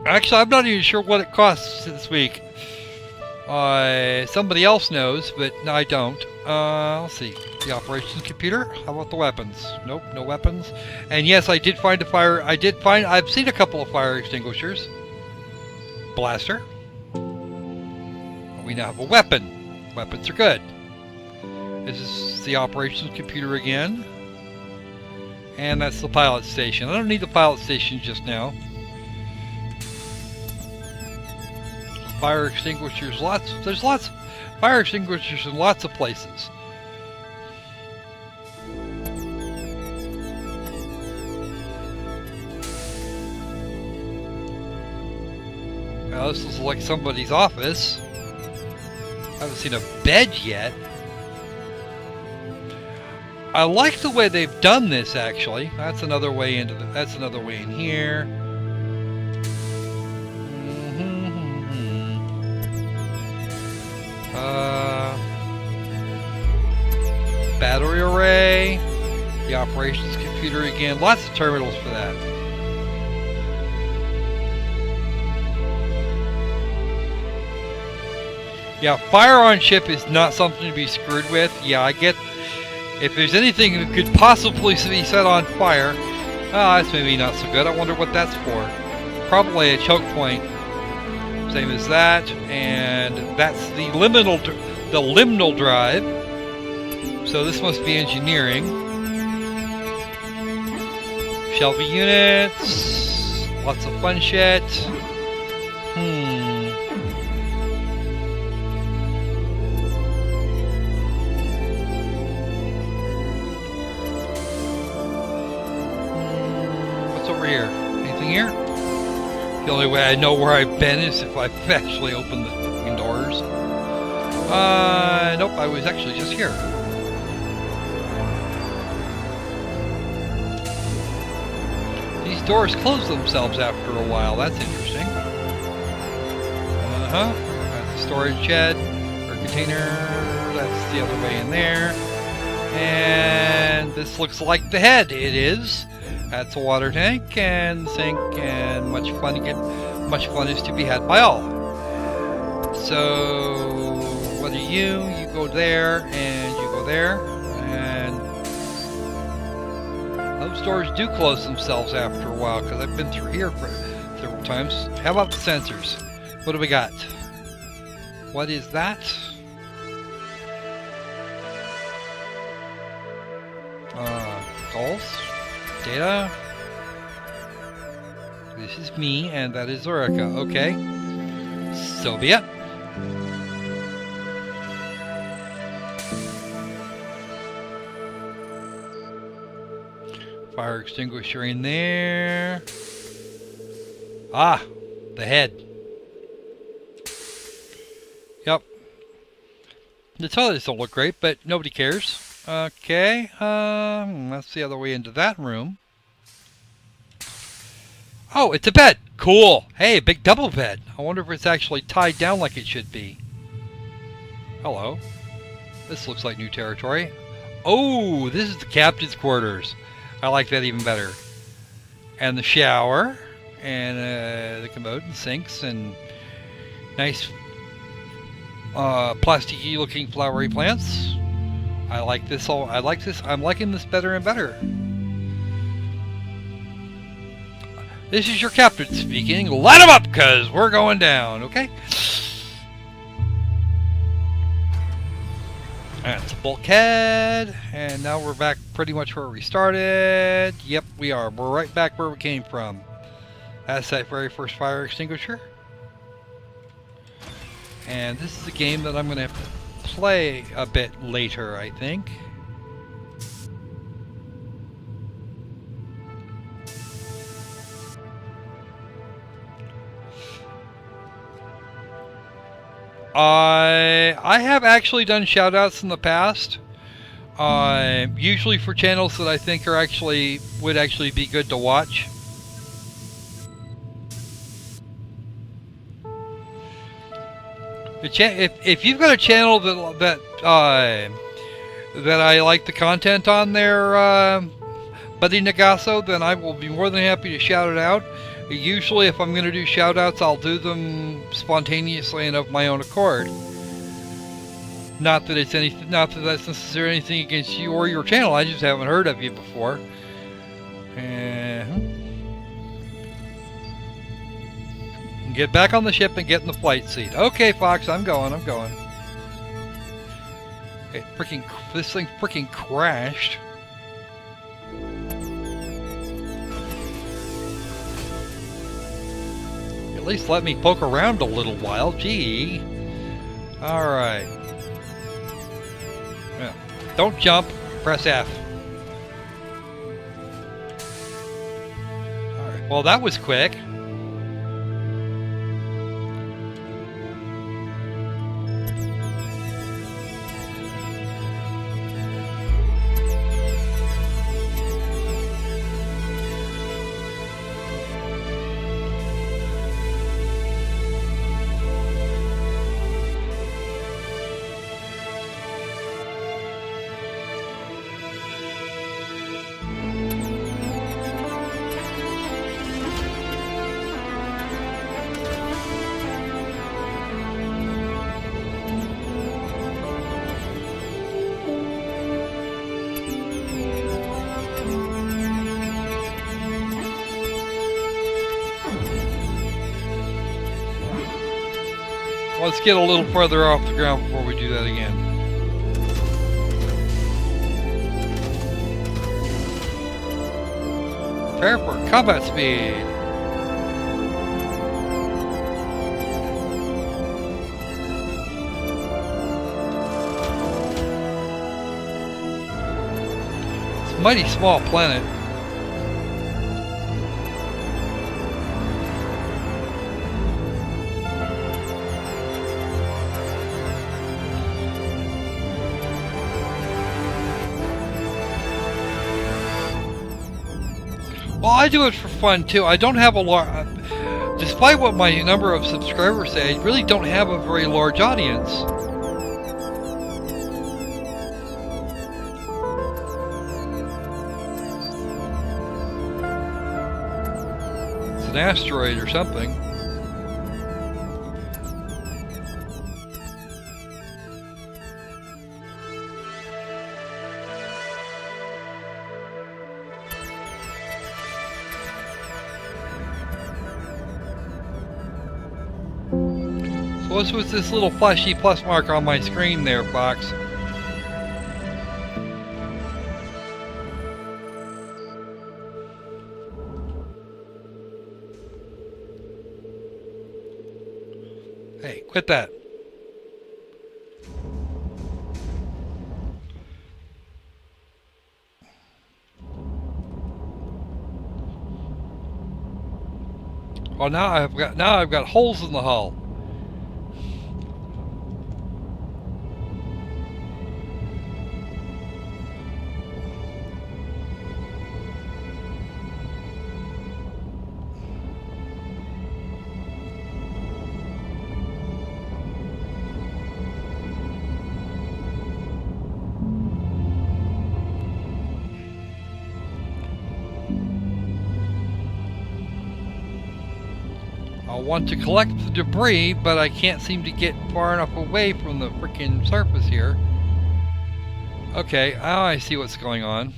Actually, I'm not even sure what it costs this week. Somebody else knows, but no, I don't. Let's see. The operations computer? How about the weapons? Nope, no weapons. And yes, I did find a fire... I've seen a couple of fire extinguishers. Blaster. We now have a weapon. Weapons are good. This is the operations computer again. And that's the pilot station. I don't need the pilot station just now. Fire extinguishers, there's lots of fire extinguishers in lots of places. Now this is like somebody's office. I haven't seen a bed yet. I like the way they've done this, actually. That's another way into the. That's another way in here. Battery array. The operations computer again. Lots of terminals for that. Yeah, fire on ship is not something to be screwed with. Yeah, I get. If there's anything that could possibly be set on fire, that's maybe not so good. I wonder what that's for. Probably a choke point. Same as that, and that's the liminal drive. So this must be engineering. Shelby units. Lots of fun shit. Over here. Anything here? The only way I know where I've been is if I've actually opened the fucking doors. Nope, I was actually just here. These doors close themselves after a while. That's interesting. That's the storage shed or container. That's the other way in there. And this looks like the head. It is. That's a water tank and sink, and much fun is to be had by all. So what are you? You go there and you go there, and those doors do close themselves after a while because I've been through here for several times. How about the sensors? What do we got? What is that? Goals. Data. This is me, and that is Zorica. Okay. So be it. Fire extinguisher in there. Ah, the head. Yep. The toilets don't look great, but nobody cares. Okay, that's the other way into that room. Oh, it's a bed! Cool! Hey, a big double bed. I wonder if it's actually tied down like it should be. Hello. This looks like new territory. Oh, this is the captain's quarters. I like that even better. And the shower, and the commode and sinks, and nice plasticky looking flowery plants. I like this. I like this. I'm liking this better and better. This is your captain speaking. Light them up, cause we're going down. Okay. That's a bulkhead, and now we're back pretty much where we started. Yep, we are. We're right back where we came from. That's that very first fire extinguisher. And this is a game that I'm going to have to play a bit later, I think. I have actually done shoutouts in the past, usually for channels that I think are would actually be good to watch. If you've got a channel that I like the content on there, Buddy Nagaso, then I will be more than happy to shout it out. Usually, if I'm going to do shoutouts, I'll do them spontaneously and of my own accord. Not that it's anything, not that that's necessarily anything against you or your channel. I just haven't heard of you before. Get back on the ship and get in the flight seat. Okay, Fox, I'm going. Hey, this thing freaking crashed. At least let me poke around a little while. Gee. Alright. Yeah. Don't jump. Press F. Alright. Well, that was quick. Let's get a little further off the ground before we do that again. Prepare for combat speed. It's a mighty small planet. Well, I do it for fun too. I don't have a large, despite what my number of subscribers say, I really don't have a very large audience. It's an asteroid or something. What's with this little flashy plus mark on my screen there, Fox? Hey, quit that. Oh, now I've got holes in the hull. I want to collect the debris, but I can't seem to get far enough away from the freaking surface here. Okay, now I see what's going on.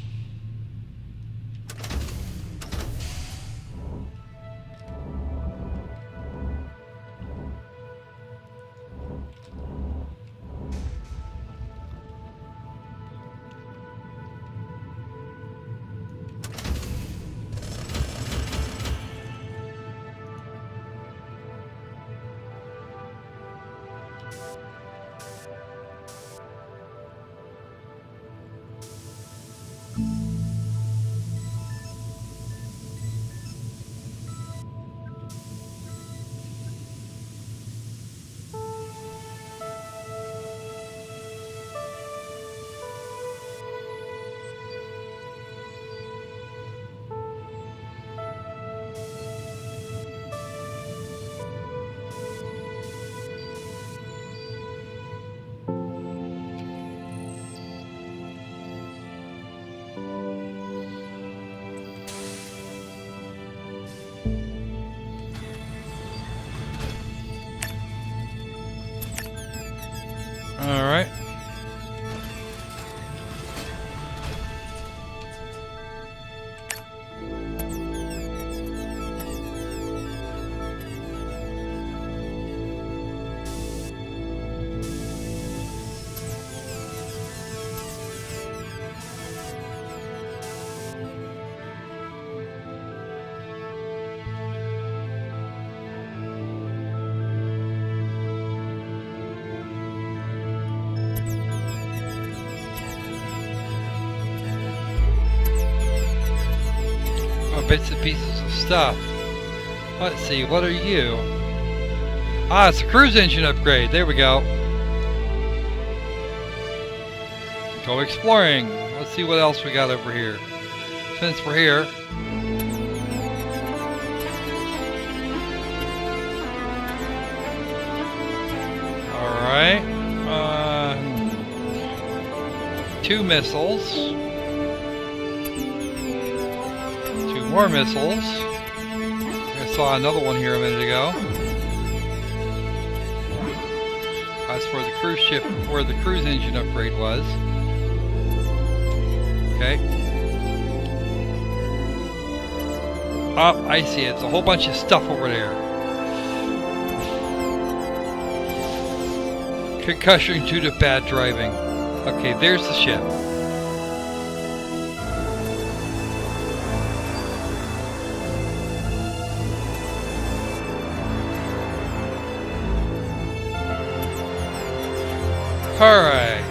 Alright. Bits and pieces of stuff. Let's see, what are you? Ah, it's a cruise engine upgrade. There we go. Go exploring. Let's see what else we got over here. Since we're here. Alright. 2 missiles. More missiles. I saw another one here a minute ago. That's where the cruise ship, where the cruise engine upgrade was. Okay. Oh, I see it. It's a whole bunch of stuff over there. Concussion due to bad driving. Okay, there's the ship. Alright.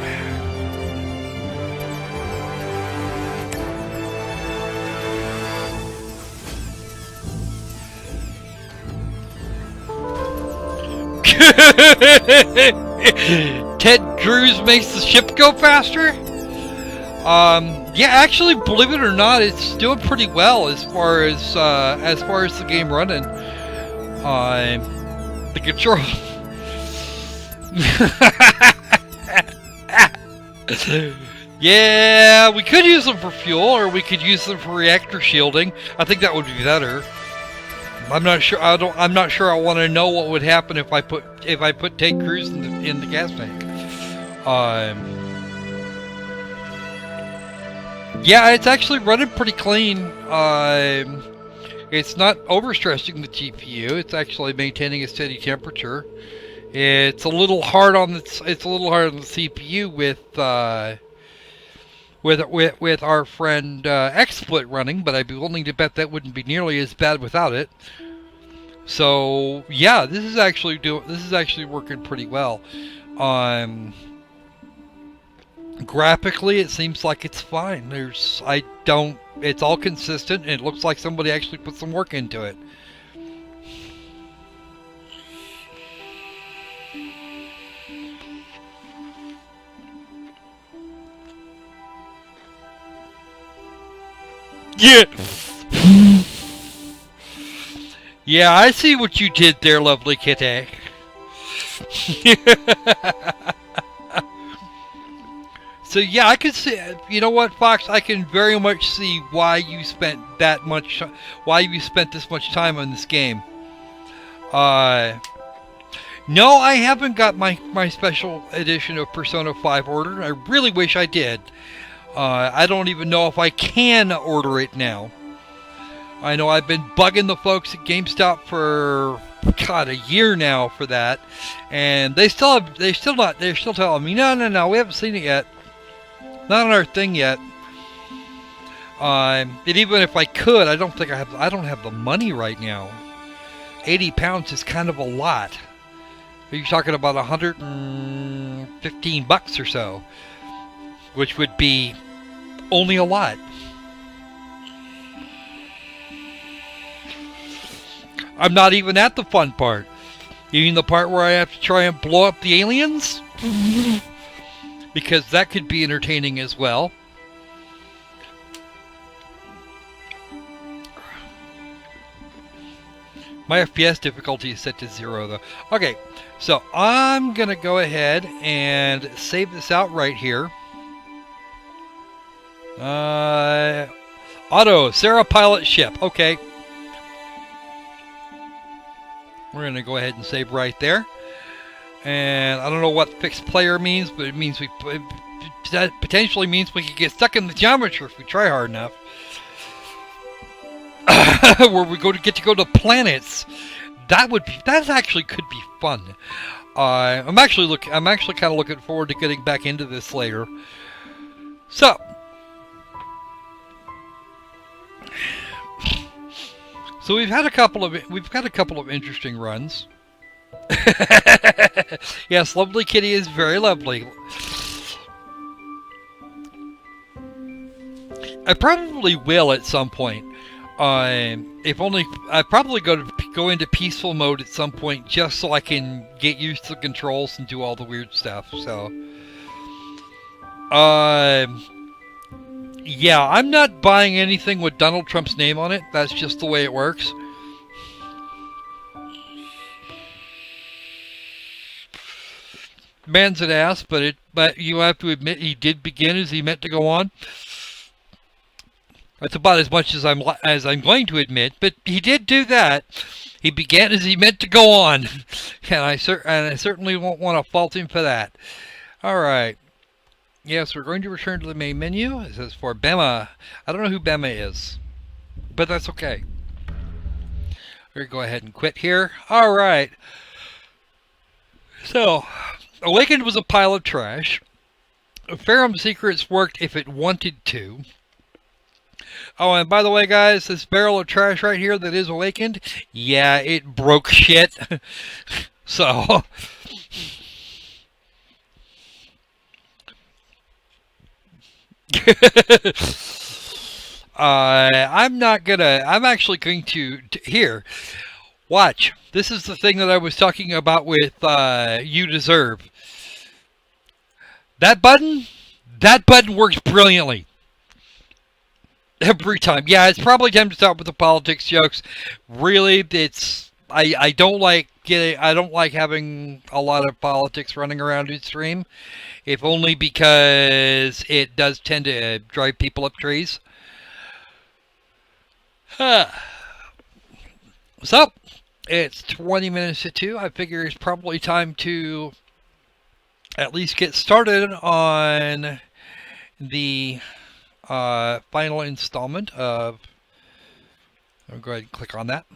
Ted Cruz makes the ship go faster? Yeah, actually, believe it or not, it's doing pretty well as far as the game running. The control. Yeah, we could use them for fuel, or we could use them for reactor shielding. I think that would be better. I'm not sure. I'm not sure. I want to know what would happen if I put Ted Cruz in the gas tank. Yeah, it's actually running pretty clean. It's not overstressing the GPU. It's actually maintaining a steady temperature. It's a little hard on the CPU with our friend XSplit running, but I'd be willing to bet that wouldn't be nearly as bad without it. So yeah, this is actually working pretty well. Graphically, it seems like it's fine. It's all consistent, and it looks like somebody actually put some work into it. Yeah. Yeah, I see what you did there, lovely kitty. So yeah, I could see. You know what, Fox? I can very much see why you spent this much time on this game. No, I haven't got my special edition of Persona 5 ordered. I really wish I did. I don't even know if I can order it now. I know I've been bugging the folks at GameStop for a year now for that, and they're still telling me no, we haven't seen it yet. Not on our thing yet. And even if I could, I don't have the money right now. 80 pounds is kind of a lot. You're talking about 115 bucks or so, which would be only a lot. I'm not even at the fun part. You mean the part where I have to try and blow up the aliens? Because that could be entertaining as well. My FPS difficulty is set to 0 though. Okay, so I'm gonna go ahead and save this out right here. Auto, Sarah pilot ship. Okay. We're going to go ahead and save right there. And I don't know what fixed player means, but it means that potentially means we could get stuck in the geometry if we try hard enough. Where we get to go to planets. That actually could be fun. I'm actually kind of looking forward to getting back into this later. So we've had a couple of interesting runs. Yes, lovely kitty is very lovely. I probably will at some point. If only I probably go into peaceful mode at some point just so I can get used to the controls and do all the weird stuff. So, yeah, I'm not buying anything with Donald Trump's name on it. That's just the way it works. Man's an ass, but you have to admit he did begin as he meant to go on. That's about as much as I'm going to admit, but he did do that. He began as he meant to go on, and I certainly won't want to fault him for that. All right. Yes, we're going to return to the main menu. It says for Bema. I don't know who Bema is, but that's okay. We're going to go ahead and quit here. All right. So, Awakened was a pile of trash. Ferrum Secrets worked if it wanted to. Oh, and by the way, guys, this barrel of trash right here that is Awakened, yeah, it broke shit. So... I'm actually going to here. Watch. This is the thing that I was talking about with You Deserve. That button works brilliantly. Every time. Yeah, it's probably time to stop with the politics jokes. Really, I don't like having a lot of politics running around in stream. If only because it does tend to drive people up trees. So, it's 20 minutes to 2. I figure it's probably time to at least get started on the final installment of... I'll go ahead and click on that.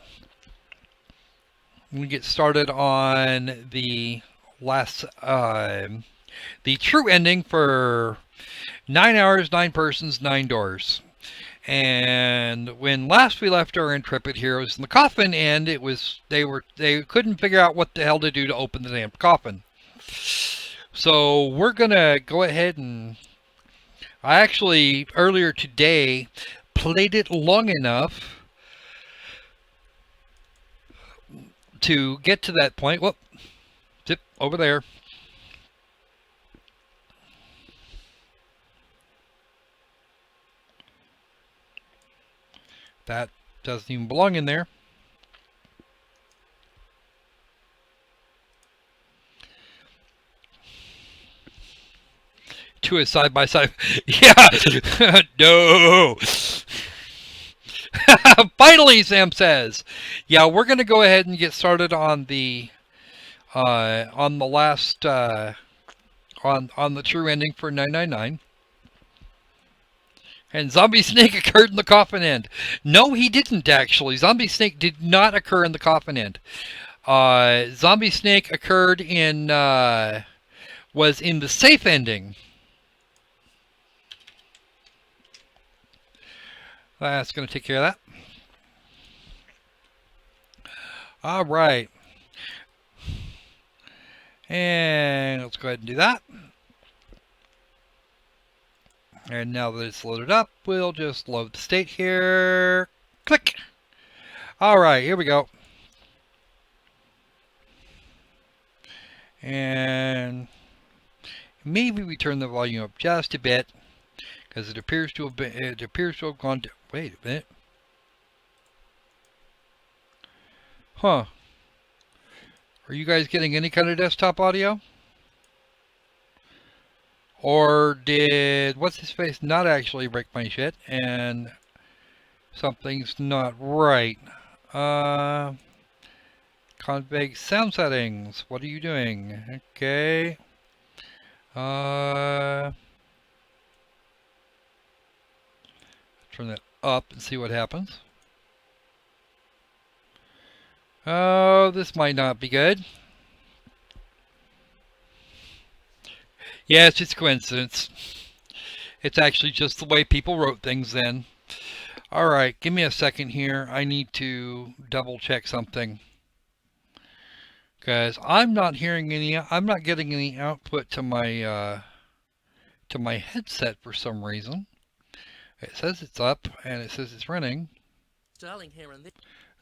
We get started on the last... the true ending for 9 hours, 9 persons, 9 doors. And when last we left our intrepid heroes in the coffin, and it was they couldn't figure out what the hell to do to open the damn coffin. So we're gonna go ahead and I actually earlier today played it long enough to get to that point. Whoop, zip over there. That doesn't even belong in there. To a side by side. Yeah. No. Finally, Sam says. Yeah, we're going to go ahead and get started on the last on the true ending for 999. And Zombie Snake occurred in the coffin end. No, he didn't, actually. Zombie Snake did not occur in the coffin end. Zombie Snake occurred in... was in the safe ending. That's going to take care of that. Alright. And let's go ahead and do that. And now that it's loaded up, we'll just load the state here. Click. Alright, here we go. And maybe we turn the volume up just a bit, because it appears to have gone to, wait a minute. Huh. Are you guys getting any kind of desktop audio? Or did what's-his-face not actually break my shit and something's not right? Config sound settings. What are you doing? Okay. Turn that up and see what happens. Oh, this might not be good. Yeah, it's just coincidence. It's actually just the way people wrote things then. Alright, give me a second here. I need to double check something. Because I'm not getting any output to my headset for some reason. It says it's up and it says it's running. Sterling here and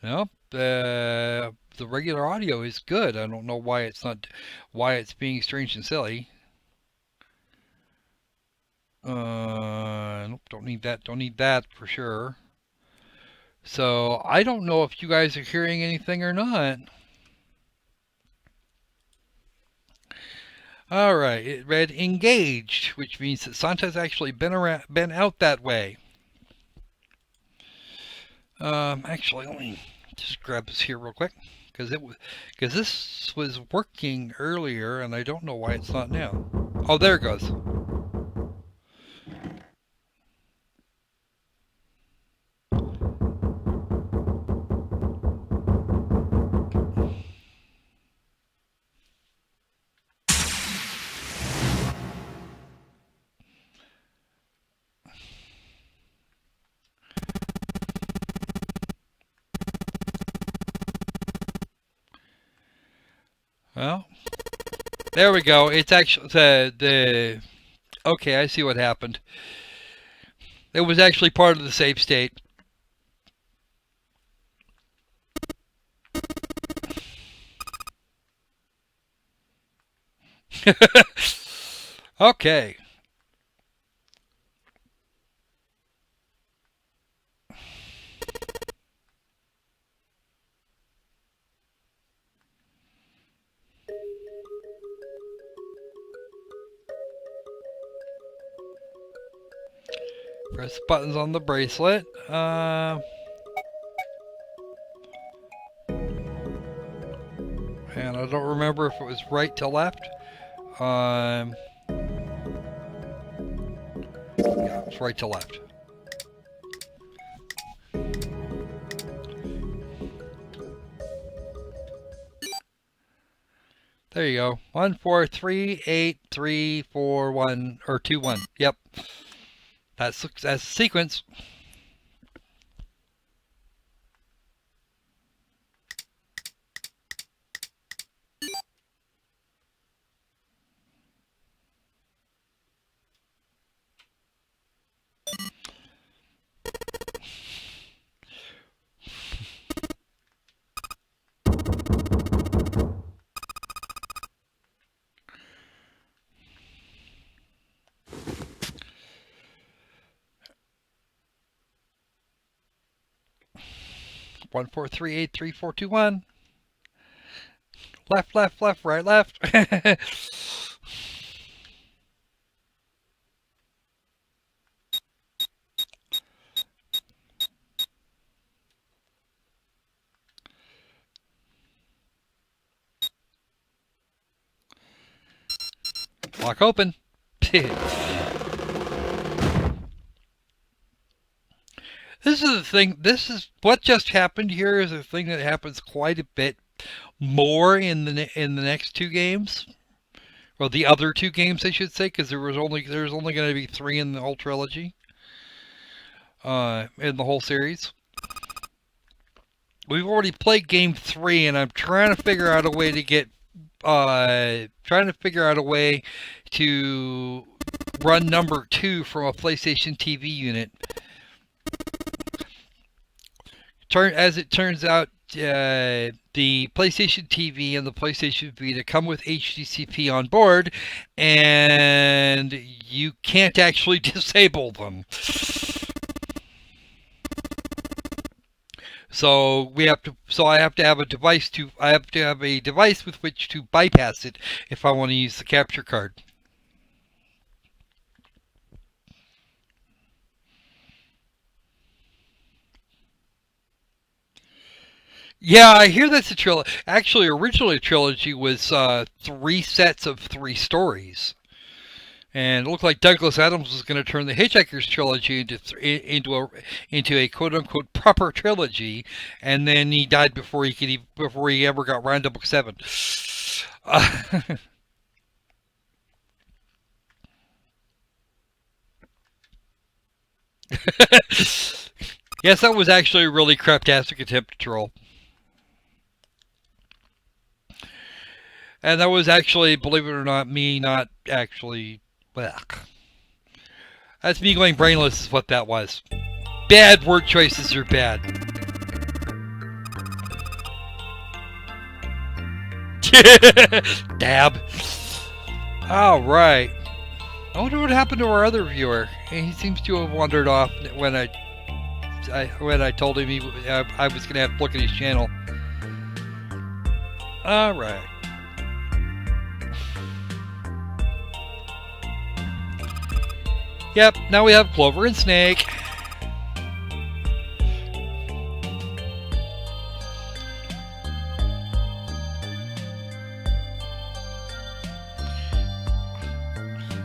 Nope. The regular audio is good. I don't know why it's being strange and silly. Nope, don't need that. Don't need that for sure. So I don't know if you guys are hearing anything or not. Alright, it read engaged, which means that Santa's actually been out that way. Actually, let me just grab this here real quick, because this was working earlier, and I don't know why it's not now. Oh, there it goes. Well, there we go. It's actually the okay, I see what happened. It was actually part of the save state. Okay. Press buttons on the bracelet. And I don't remember if it was right to left. Yeah, it's right to left. There you go. 1 4 3 8 3 4 1 or 2 1. Yep. That's a sequence. One, 4, 3, 8, 3, 4, 2, 1. Left, left, left, right, left. Lock open. This is the thing. This is what just happened here. Is a thing that happens quite a bit more in the next two games. Well, the other two games, I should say, because there's only going to be 3 in the whole trilogy. In the whole series. We've already played game 3, and I'm trying to figure out a way to get. Trying to figure out a way to run number 2 from a PlayStation TV unit. As it turns out, the PlayStation TV and the PlayStation Vita come with HDCP on board, and you can't actually disable them. So I have to have a device with which to bypass it if I want to use the capture card. Yeah, I hear that's a trilogy. Actually, originally a trilogy was 3 sets of 3 stories. And it looked like Douglas Adams was going to turn the Hitchhiker's trilogy into a quote unquote proper trilogy, and then he died before he ever got around to book 7. Yes, that was actually a really craptastic attempt to troll. And that was actually, believe it or not, me not actually. Blech. That's me going brainless is what that was. Bad word choices are bad. Dab. Alright. I wonder what happened to our other viewer. He seems to have wandered off when I told him I was going to have to look at his channel. Alright. Yep, now we have Clover and Snake.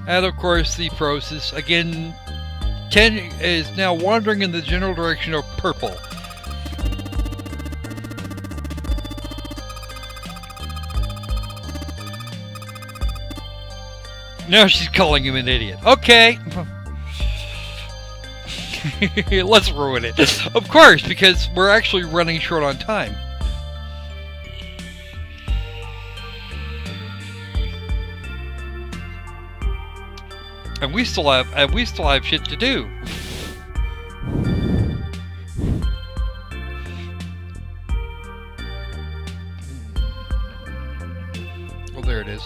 And of course the process, again, 10 is now wandering in the general direction of purple. Now she's calling him an idiot. Okay. Let's ruin it. Of course, because we're actually running short on time. And we still have shit to do. Oh, there it is.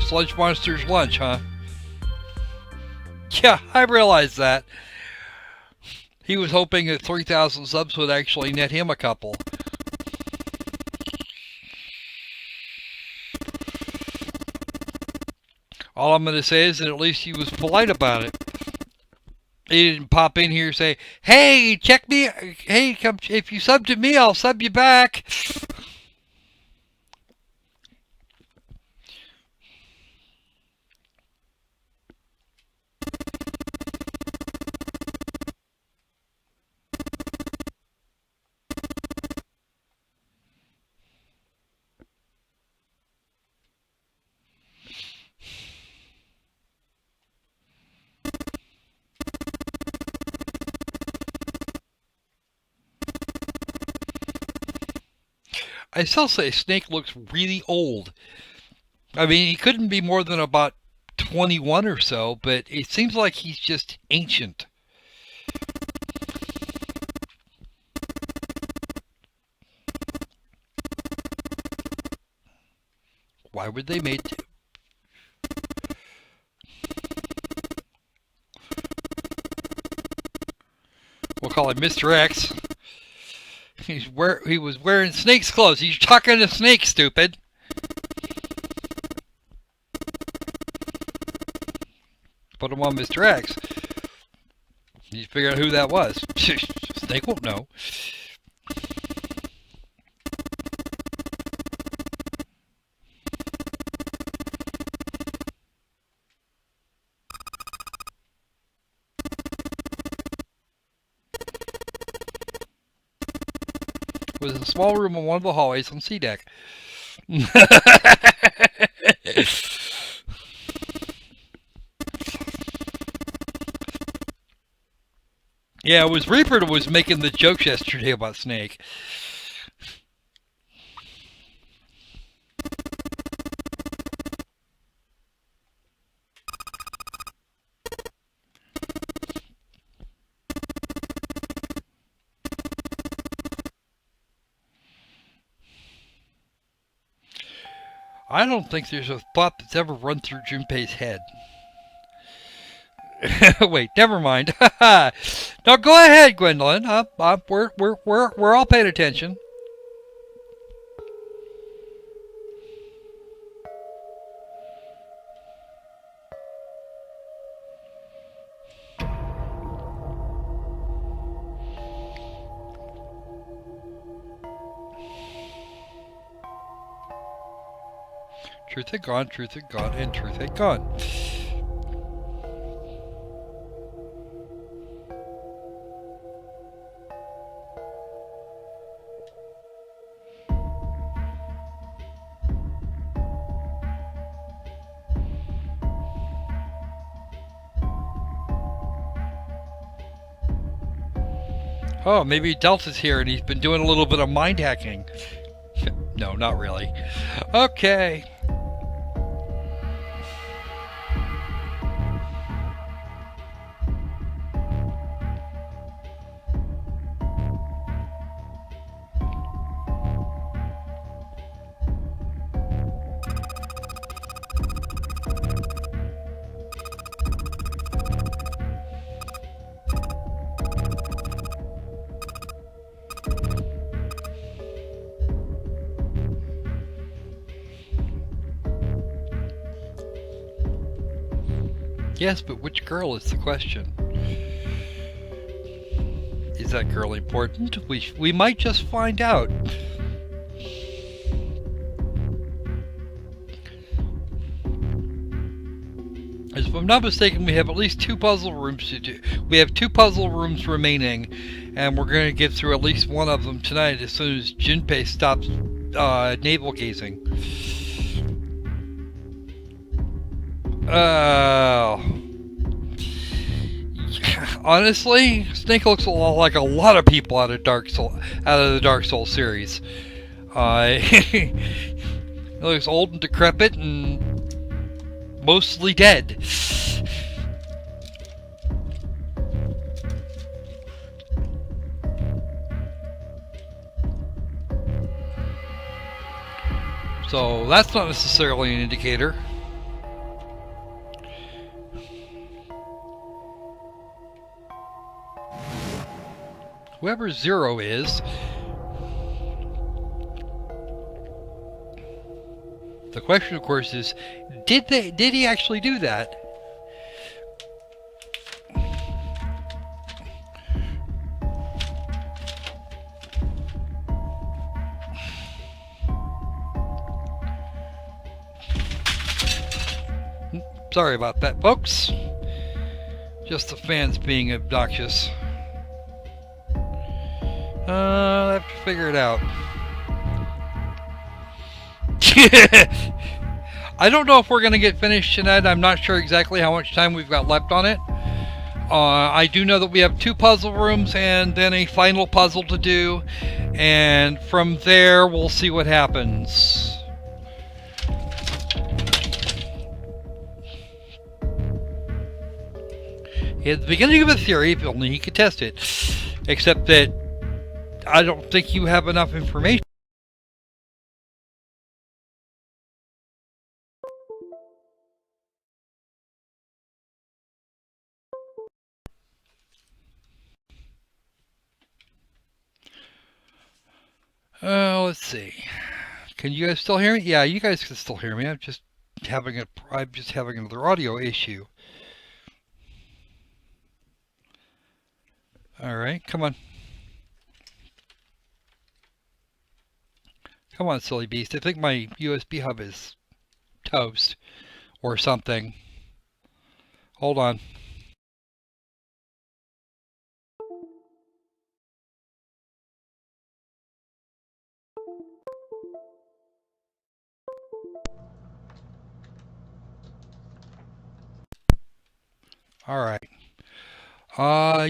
Sludge Monster's lunch, huh? Yeah, I realized that. He was hoping that 3,000 subs would actually net him a couple. All I'm going to say is that at least he was polite about it. He didn't pop in here and say, "Hey, check me. Hey, come if you sub to me, I'll sub you back." I still say Snake looks really old. I mean, he couldn't be more than about 21 or so, but it seems like he's just ancient. Why would they make... We'll call him Mr. X. He was wearing Snake's clothes. He's talking to Snake, stupid. Put him on Mr. X. You figure out who that was. Snake won't know. It was a small room in one of the hallways on C deck. Yeah, it was Reaper that was making the jokes yesterday about Snake. I don't think there's a thought that's ever run through Junpei's head. Wait, never mind. No, go ahead, Gwendolyn. We're all paying attention. Truth had gone, and truth had gone. Oh, maybe Delta's here and he's been doing a little bit of mind hacking. No, not really. Okay. Yes, but which girl is the question? Is that girl important? We might just find out. As if I'm not mistaken, we have at least 2 puzzle rooms to do. We have 2 puzzle rooms remaining, and we're going to get through at least one of them tonight as soon as Junpei stops navel gazing. Oh. Honestly, Snake looks a lot like a lot of people out of the Dark Souls series. He looks old and decrepit and mostly dead. So that's not necessarily an indicator. Whoever Zero is, the question, of course, is, did he actually do that? Sorry about that, folks. Just the fans being obnoxious. I have to figure it out. I don't know if we're going to get finished tonight. I'm not sure exactly how much time we've got left on it. I do know that we have 2 puzzle rooms and then a final puzzle to do. And from there, we'll see what happens. He had the beginning of a theory, if only he could test it. Except that I don't think you have enough information. Let's see. Can you guys still hear me? Yeah, you guys can still hear me. I'm just having another audio issue. All right, come on. Come on, silly beast. I think my USB hub is toast or something. Hold on. All right.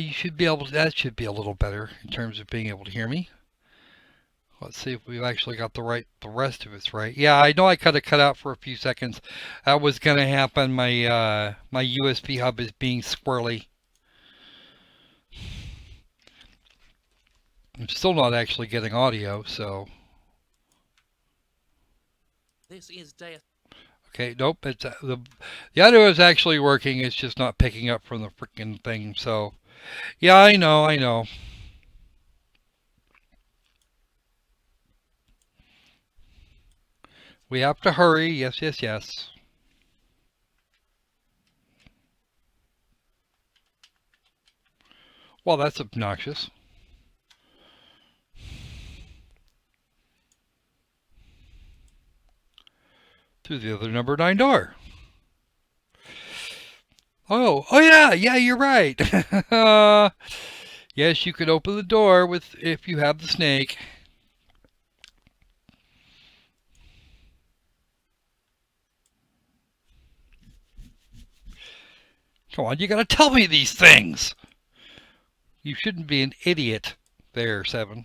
You should be able to, that should be a little better in terms of being able to hear me. Let's see if we've actually got the rest of it's right. Yeah, I know I cut out for a few seconds. That was gonna happen. My my USB hub is being squirrely. I'm still not actually getting audio, so. This is day. Okay, nope. It's the audio is actually working. It's just not picking up from the freaking thing. So, yeah, I know. We have to hurry. Yes. Well, that's obnoxious. To the other number 9 door. Oh yeah, you're right. Yes, you could open the door if you have the snake. Come on, you gotta tell me these things. You shouldn't be an idiot. There, 7.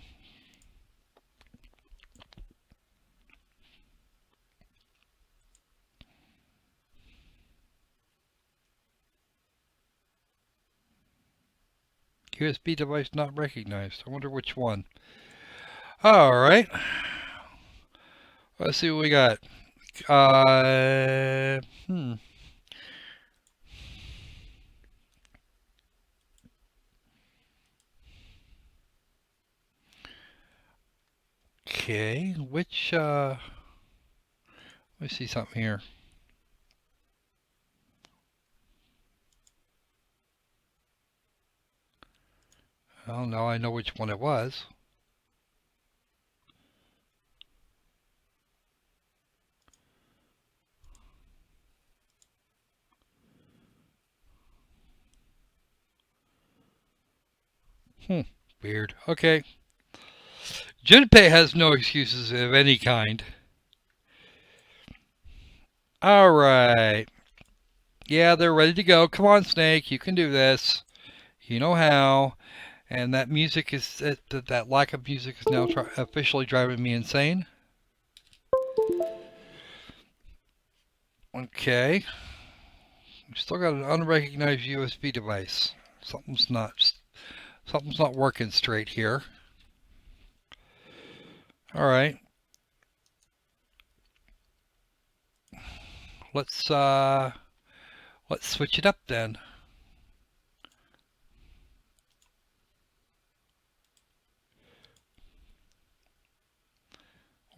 USB device not recognized. I wonder which one. Alright. Let's see what we got. Okay, let me see something here. Oh, now I know which one it was. Weird. Okay. Junpei has no excuses of any kind. Alright. Yeah, they're ready to go. Come on, Snake. You can do this. You know how. And that music is that lack of music is now officially driving me insane. Okay. We still got an unrecognized USB device. Something's not working straight here. All right. Let's switch it up then.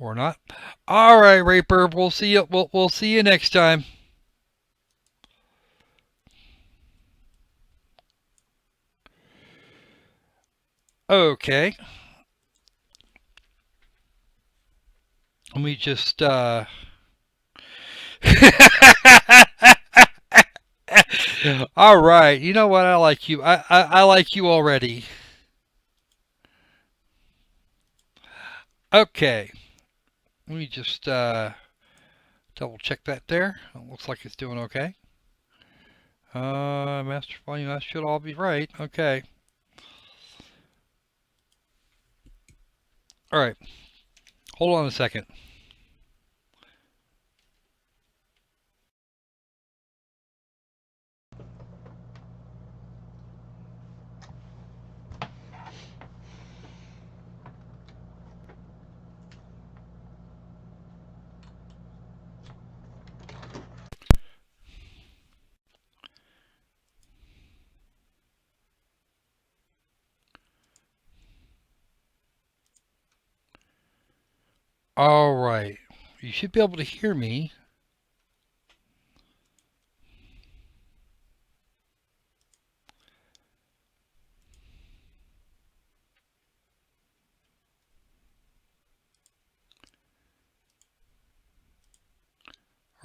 Or not. All right, Raper. We'll see you. We'll see you next time. Okay. Let me just All right. You know what? I like you. I like you already. Okay. Let me just double check that there. It looks like it's doing okay. Master volume, that should all be right. Okay. All right. Hold on a second. All right. You should be able to hear me.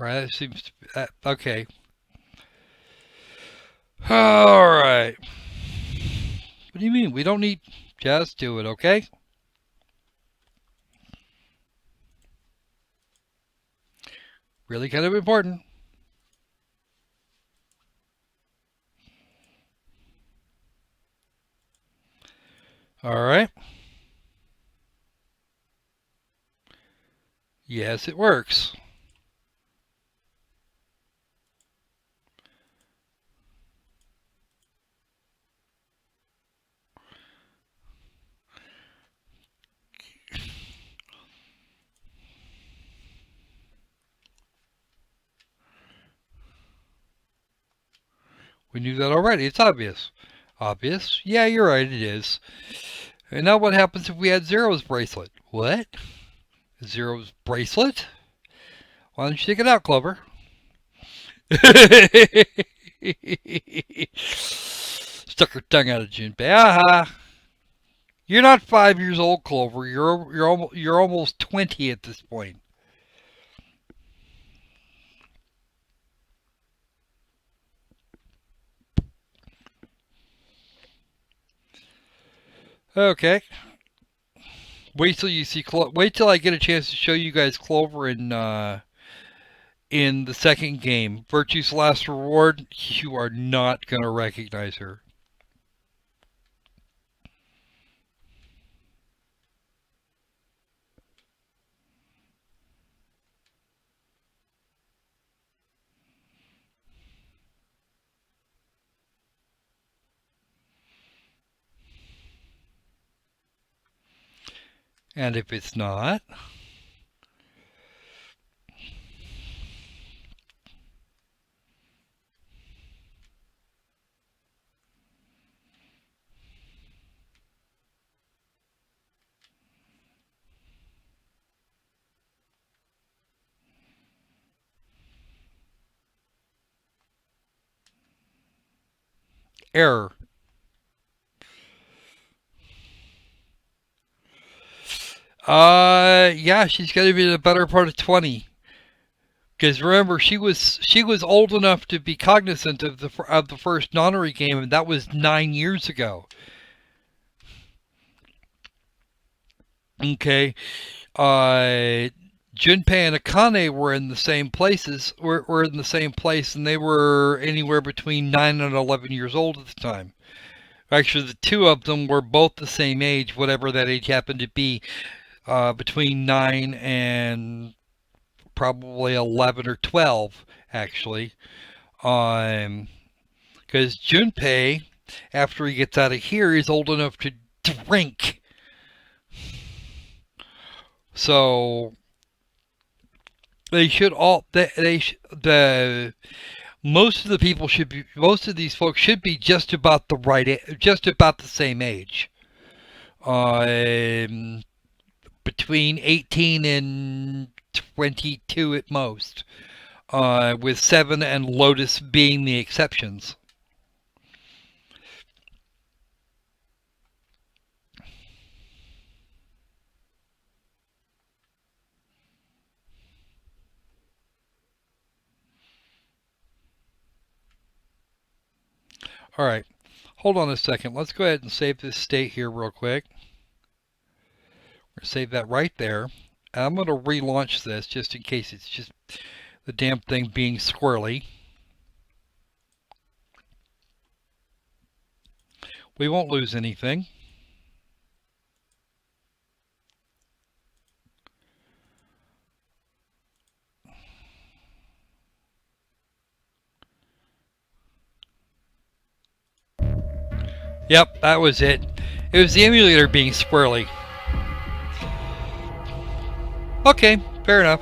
All right. That seems to be okay. All right. What do you mean? We don't need. Just do it, okay? Really kind of important. All right. Yes, it works. We knew that already. It's obvious. Obvious? Yeah, you're right. It is. And now what happens if we had Zero's bracelet? What? Zero's bracelet? Why don't you take it out, Clover? Stuck her tongue out of Junpei. Aha! You're not 5 years old, Clover. You're almost 20 at this point. Okay. Wait till you see wait till I get a chance to show you guys Clover in the second game, Virtue's Last Reward. You are not gonna recognize her. And if it's not, error. Yeah, she's got to be the better part of 20. Because remember, she was old enough to be cognizant of the first nonary game, and that was 9 years ago. Okay, Junpei and Akane were in the same places. Were in the same place, and they were anywhere between 9 and 11 years old at the time. Actually, the two of them were both the same age, whatever that age happened to be, between 9 and probably 11 or 12, actually. Because Junpei, after he gets out of here, is old enough to drink. So they should all most of the people should be, most of these folks should be just about just about the same age. Between 18 and 22 at most, with Seven and Lotus being the exceptions. All right, hold on a second. Let's go ahead and save this state here real quick. We're going to save that right there. And I'm going to relaunch this just in case it's just the damn thing being squirrely. We won't lose anything. Yep, that was it. It was the emulator being squirrely. Okay, fair enough.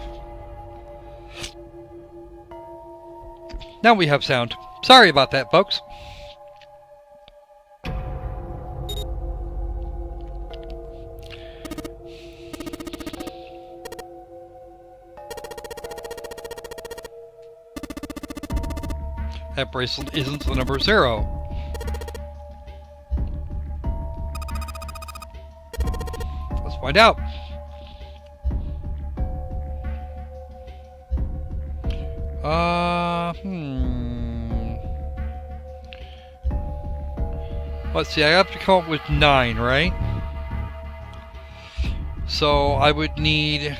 Now we have sound. Sorry about that, folks. That bracelet isn't the number 0. Let's find out. Let's see, I have to come up with 9, right? So I would need,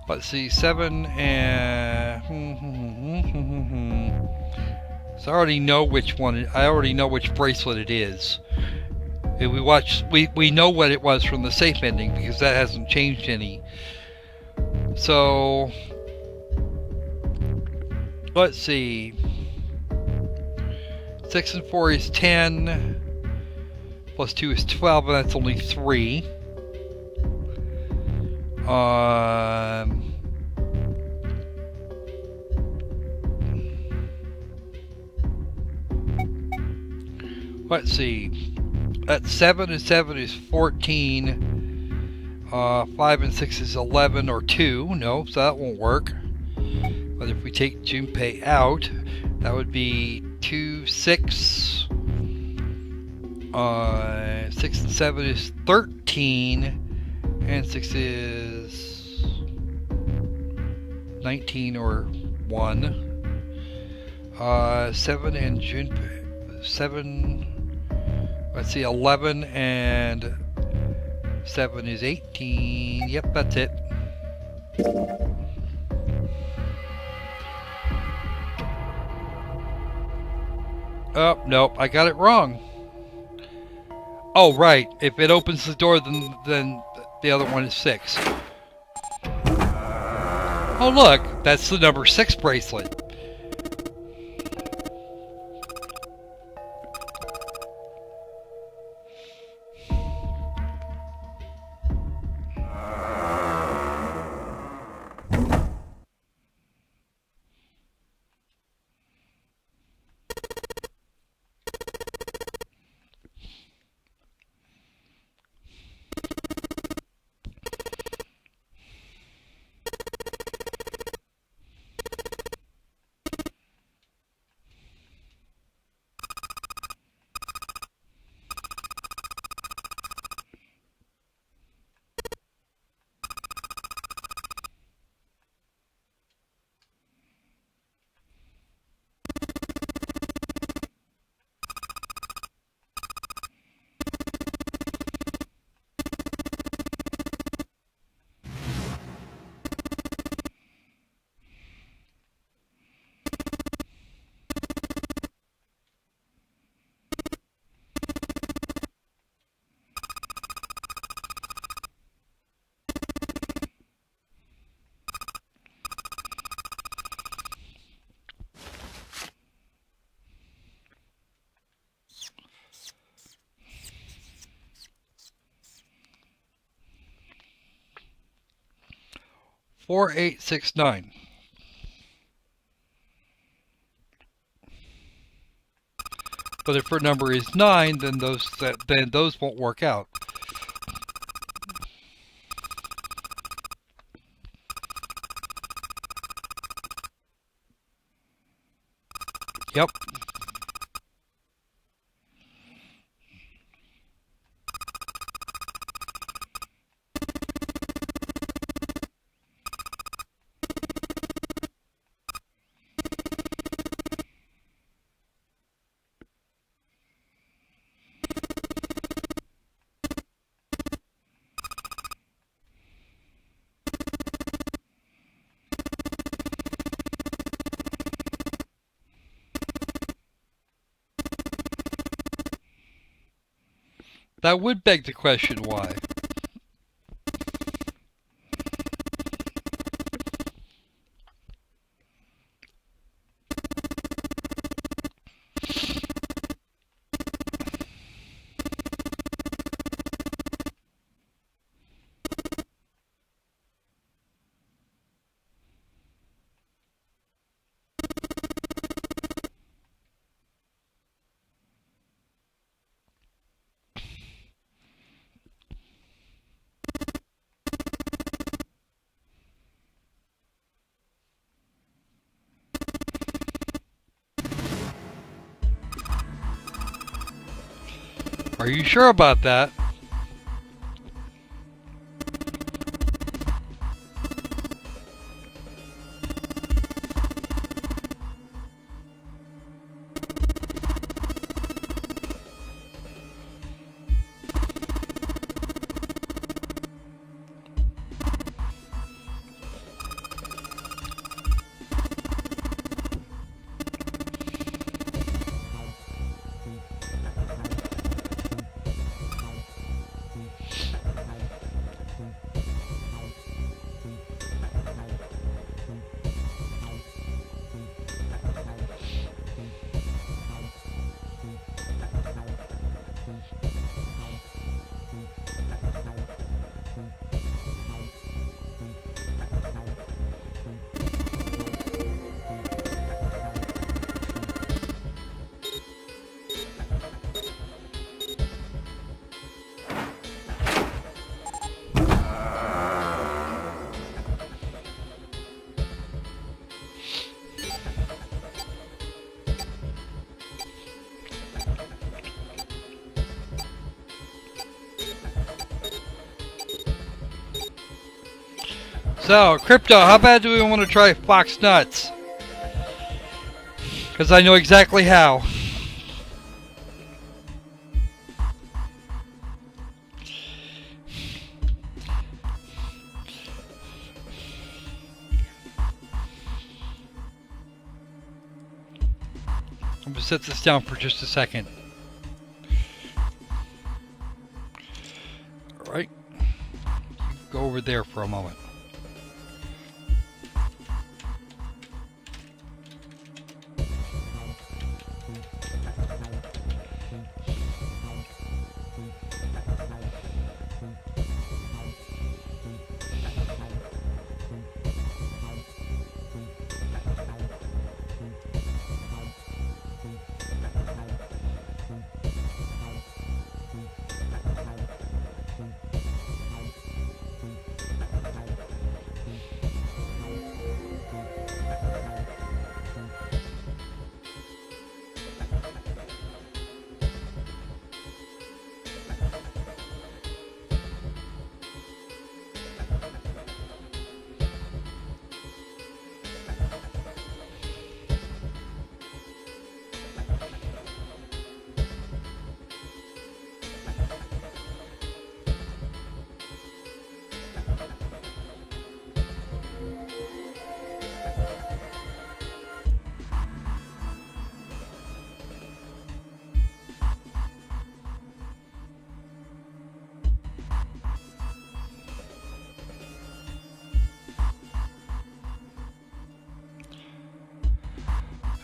let's see, 7 and so I already know which one. I already know which bracelet it is. We know what it was from the safe ending because that hasn't changed any. So let's see. 6 and 4 is 10. Plus 2 is 12, and that's only 3. Let's see. That's 7 and 7 is 14. 5 and 6 is 11 or 2. No, so that won't work. But if we take Junpei out, that would be 2, 6. 6 and 7 is 13. And 6 is 19 or 1. 7 and Junpei. 7. Let's see, 11 and 7 is 18. Yep, that's it. Oh, nope, I got it wrong. Oh, right. If it opens the door, then the other one is 6. Oh, look, that's the number 6 bracelet. 4869. But if her number is 9, then those won't work out. Yep. That would beg the question why. Are you sure about that? So, Crypto, how bad do we want to try Fox Nuts? Because I know exactly how. I'm going to set this down for just a second. Alright. Go over there for a moment.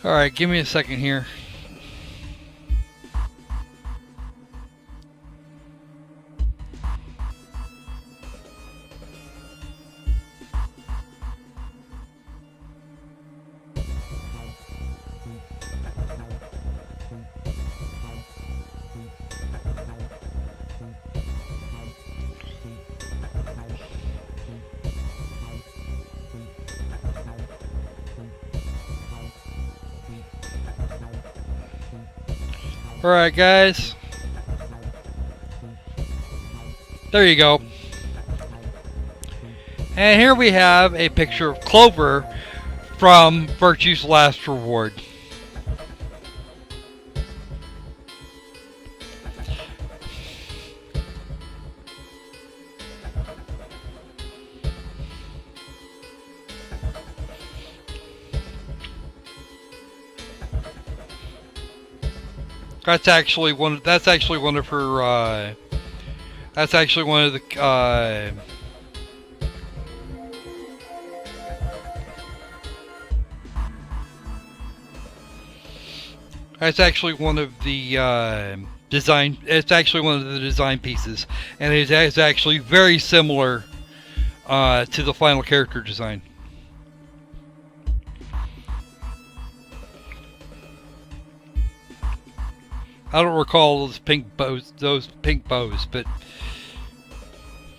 Alright, give me a second here. Alright, guys. There you go. And here we have a picture of Clover from Virtue's Last Reward. That's actually one of her. That's actually one of the. That's actually one of the design. It's actually one of the design pieces, and it is actually very similar to the final character design. I don't recall those pink bows, but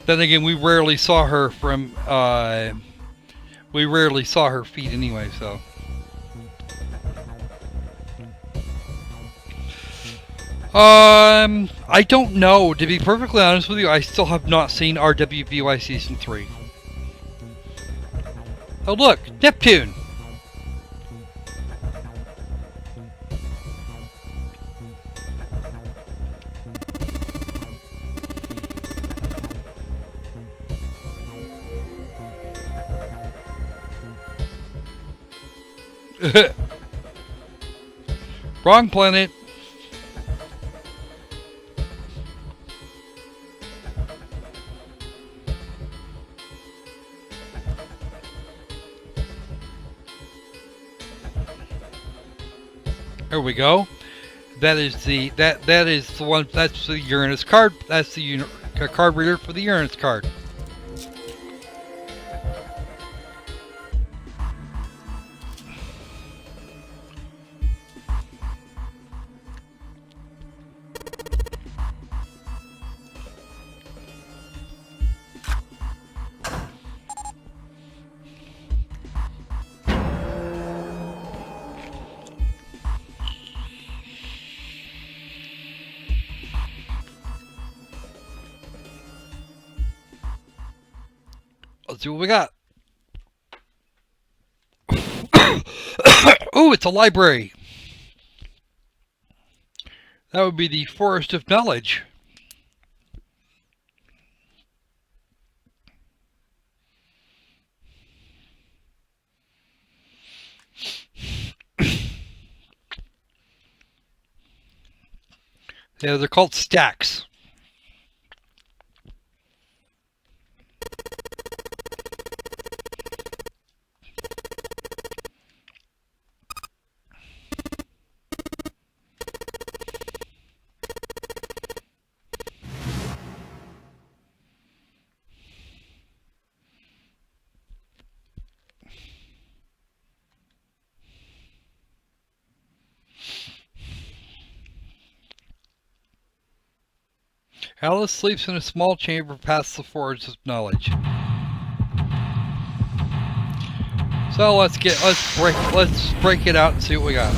then again, we rarely saw her from. We rarely saw her feet anyway, so. I don't know. To be perfectly honest with you, I still have not seen RWBY Season 3. Oh look, Neptune! Wrong planet. There we go. That is the one. That's the Uranus card. That's the card reader for the Uranus card. Let's see what we got. Ooh, it's a library. That would be the Forest of Knowledge. Yeah, they're called stacks. Alice sleeps in a small chamber past the Forest of Knowledge. So let's break it out and see what we got.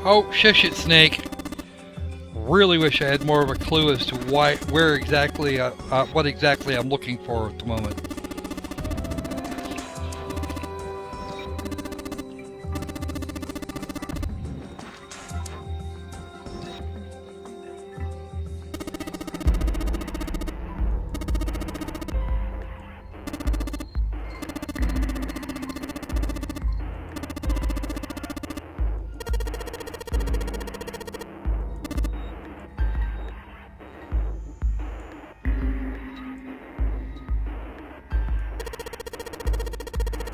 Oh, shush it, Snake. Really wish I had more of a clue as to what exactly I'm looking for at the moment.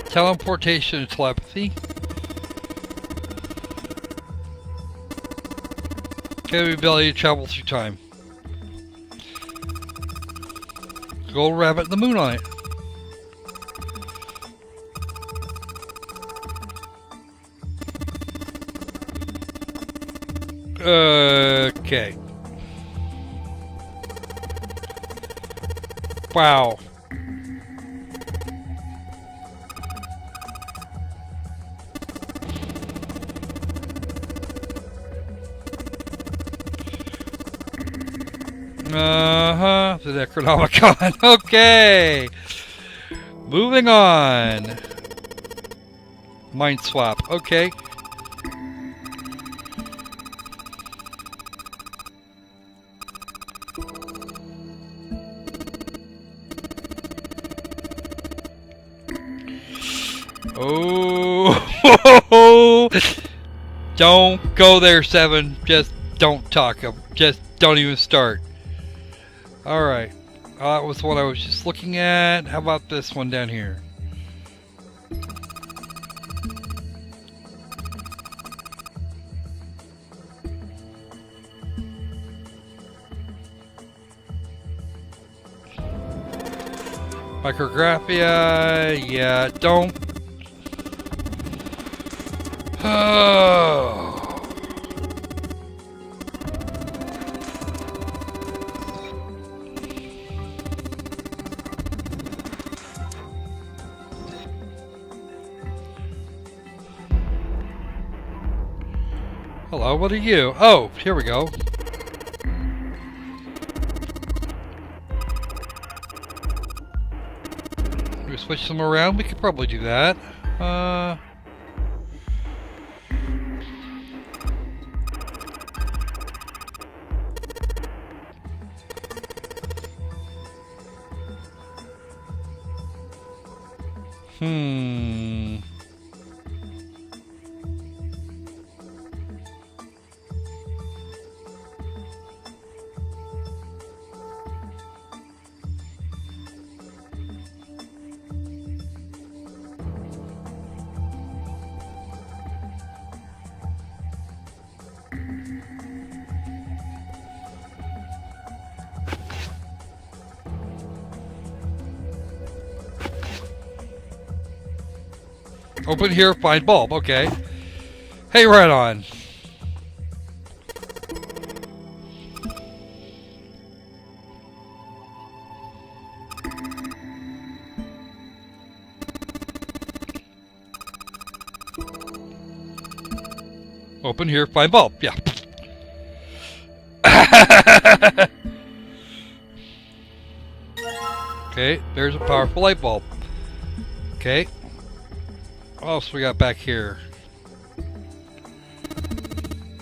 Teleportation and telepathy. Have the ability to travel through time. Gold rabbit in the moonlight. Okay. Wow. The Necronomicon. Okay. Moving on. Mind swap. Okay. Oh. Don't go there, Seven. Just don't talk. Just don't even start. Alright. That was what I was just looking at. How about this one down here? Micrographia. Yeah, don't. Oh. Hello, what are you? Oh, here we go. We switch them around? We could probably do that. Open here, find bulb. Okay. Hey, right on. Open here, find bulb. Yeah. Okay, there's a powerful light bulb. Okay. What else we got back here?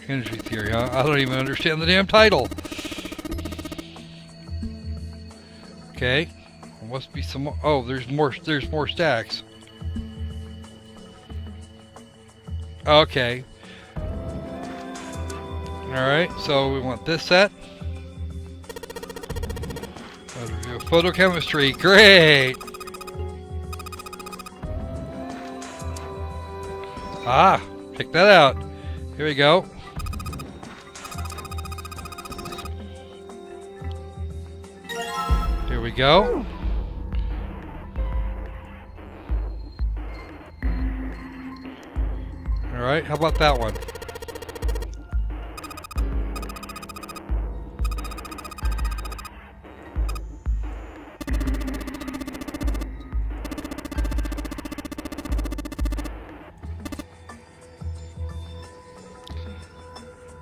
Energy theory, huh? I don't even understand the damn title. Okay. There must be some more. Oh, there's more stacks. Okay. Alright, so we want this set. Photochemistry, great! Ah, check that out. Here we go. Here we go. Alright, how about that one?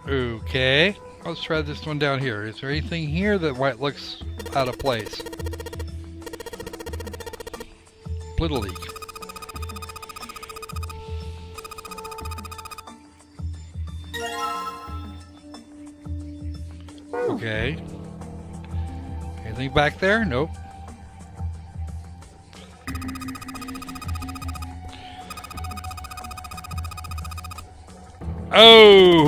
Okay, let's try this one down here. Is there anything here that looks out of place? Little leak. Okay. Anything back there? Nope. Oh!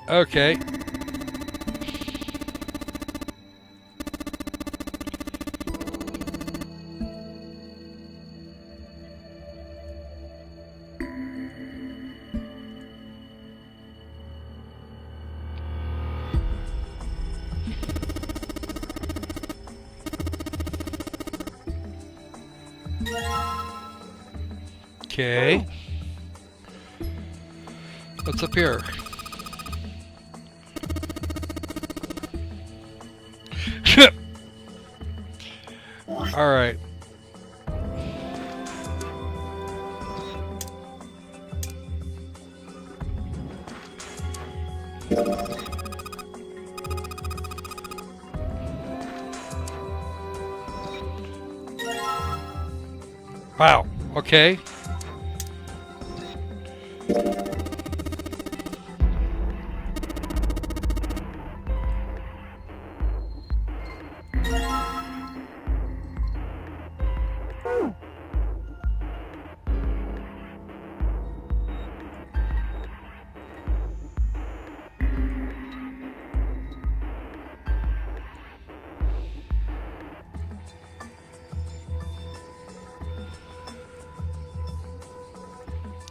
Okay. Okay. What's up here? All right. Wow. Okay.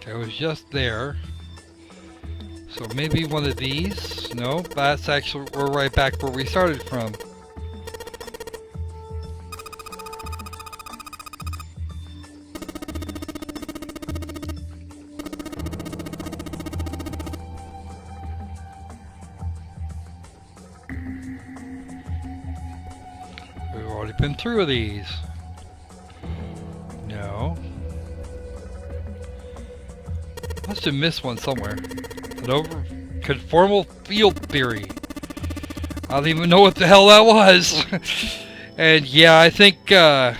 I was just there. So maybe one of these? No, that's actually, we're right back where we started from. We've already been through these. No. Must have missed one somewhere. An over conformal field theory. I don't even know what the hell that was. And yeah, I think yeah,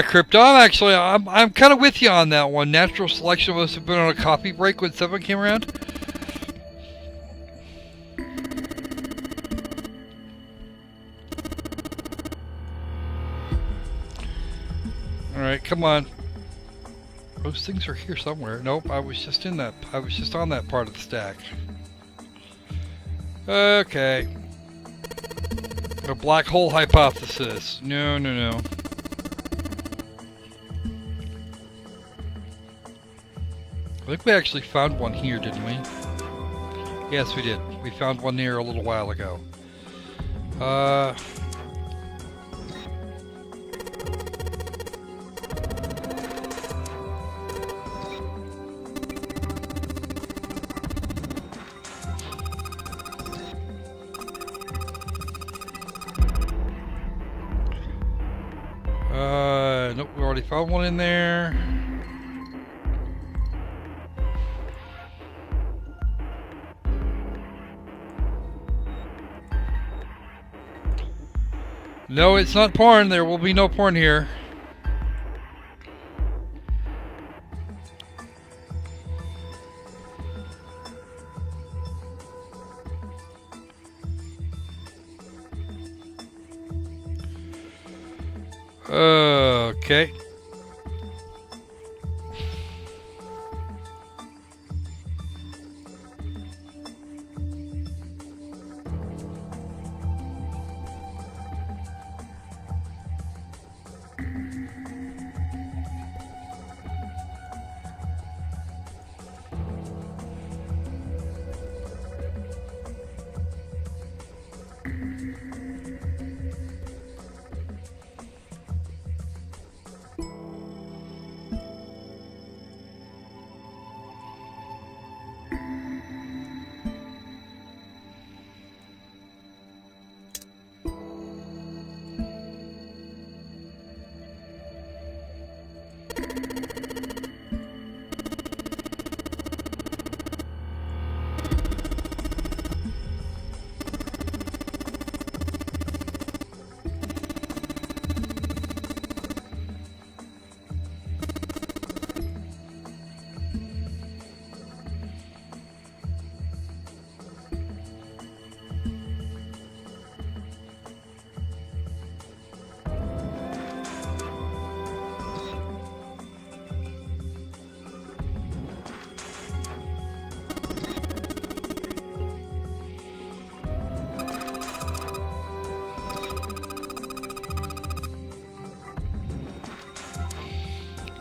Crypto, I'm kind of with you on that one. Natural selection must have been on a coffee break when 7 came around. Alright, come on. Those things are here somewhere. Nope, I was just on that part of the stack. Okay. A black hole hypothesis. No. I think we actually found one here, didn't we? Yes, we did. We found one here a little while ago. Nope, we already found one in there. No, it's not porn. There will be no porn here. Okay.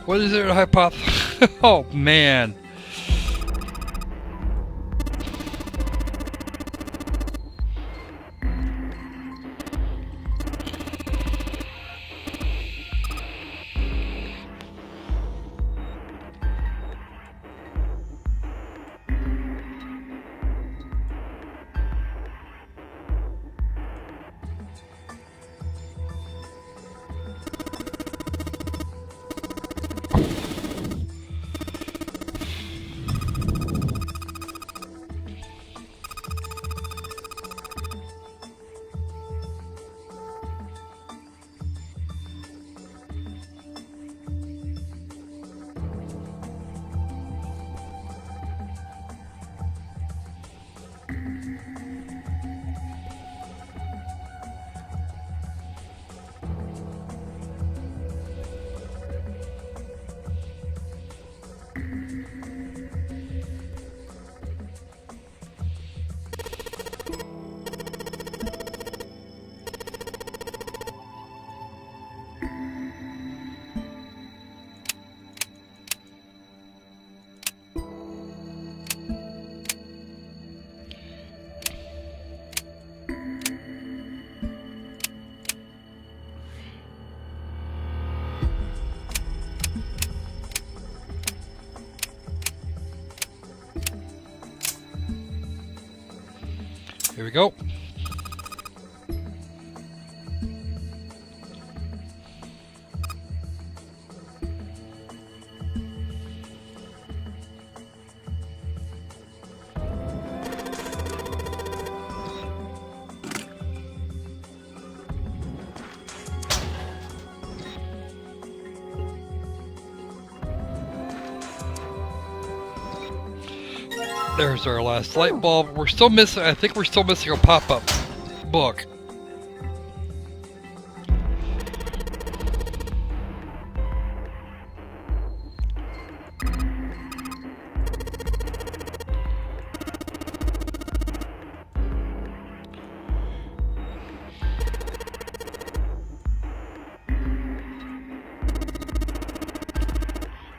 What is it, hypothesis? Oh, man. Here we go. There's our last light bulb. We're still missing, I think we're still missing a pop-up book.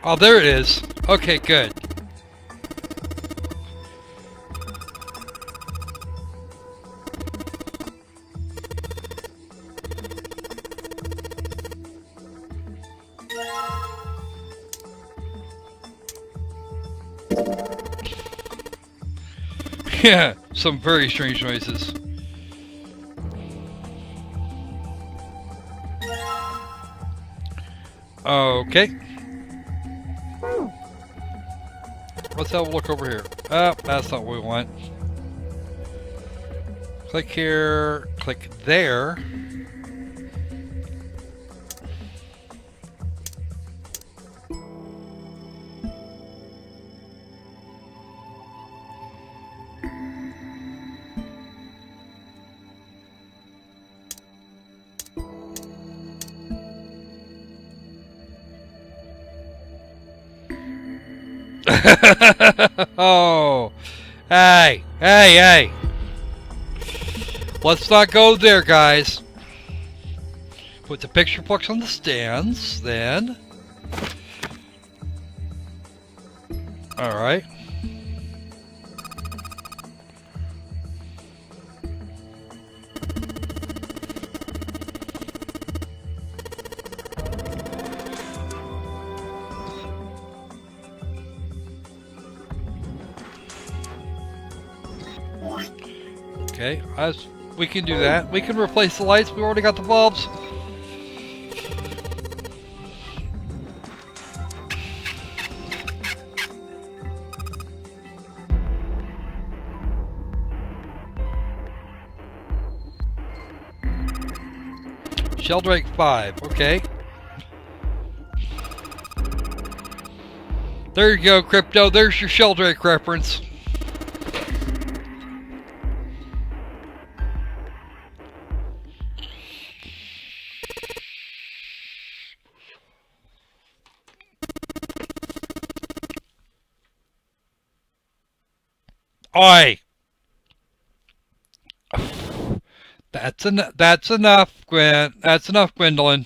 Oh, there it is. Okay, good. Yeah, some very strange noises. Okay. Let's have a look over here. Oh, that's not what we want. Click here, click there. Oh, hey, hey, hey. Let's not go there, guys. Put the picture books on the stands, then. Alright. Okay, we can do that. We can replace the lights. We already got the bulbs. Sheldrake 5, okay. There you go, Crypto. There's your Sheldrake reference. Oi! That's enough, Gwen. That's enough, Gwendolyn.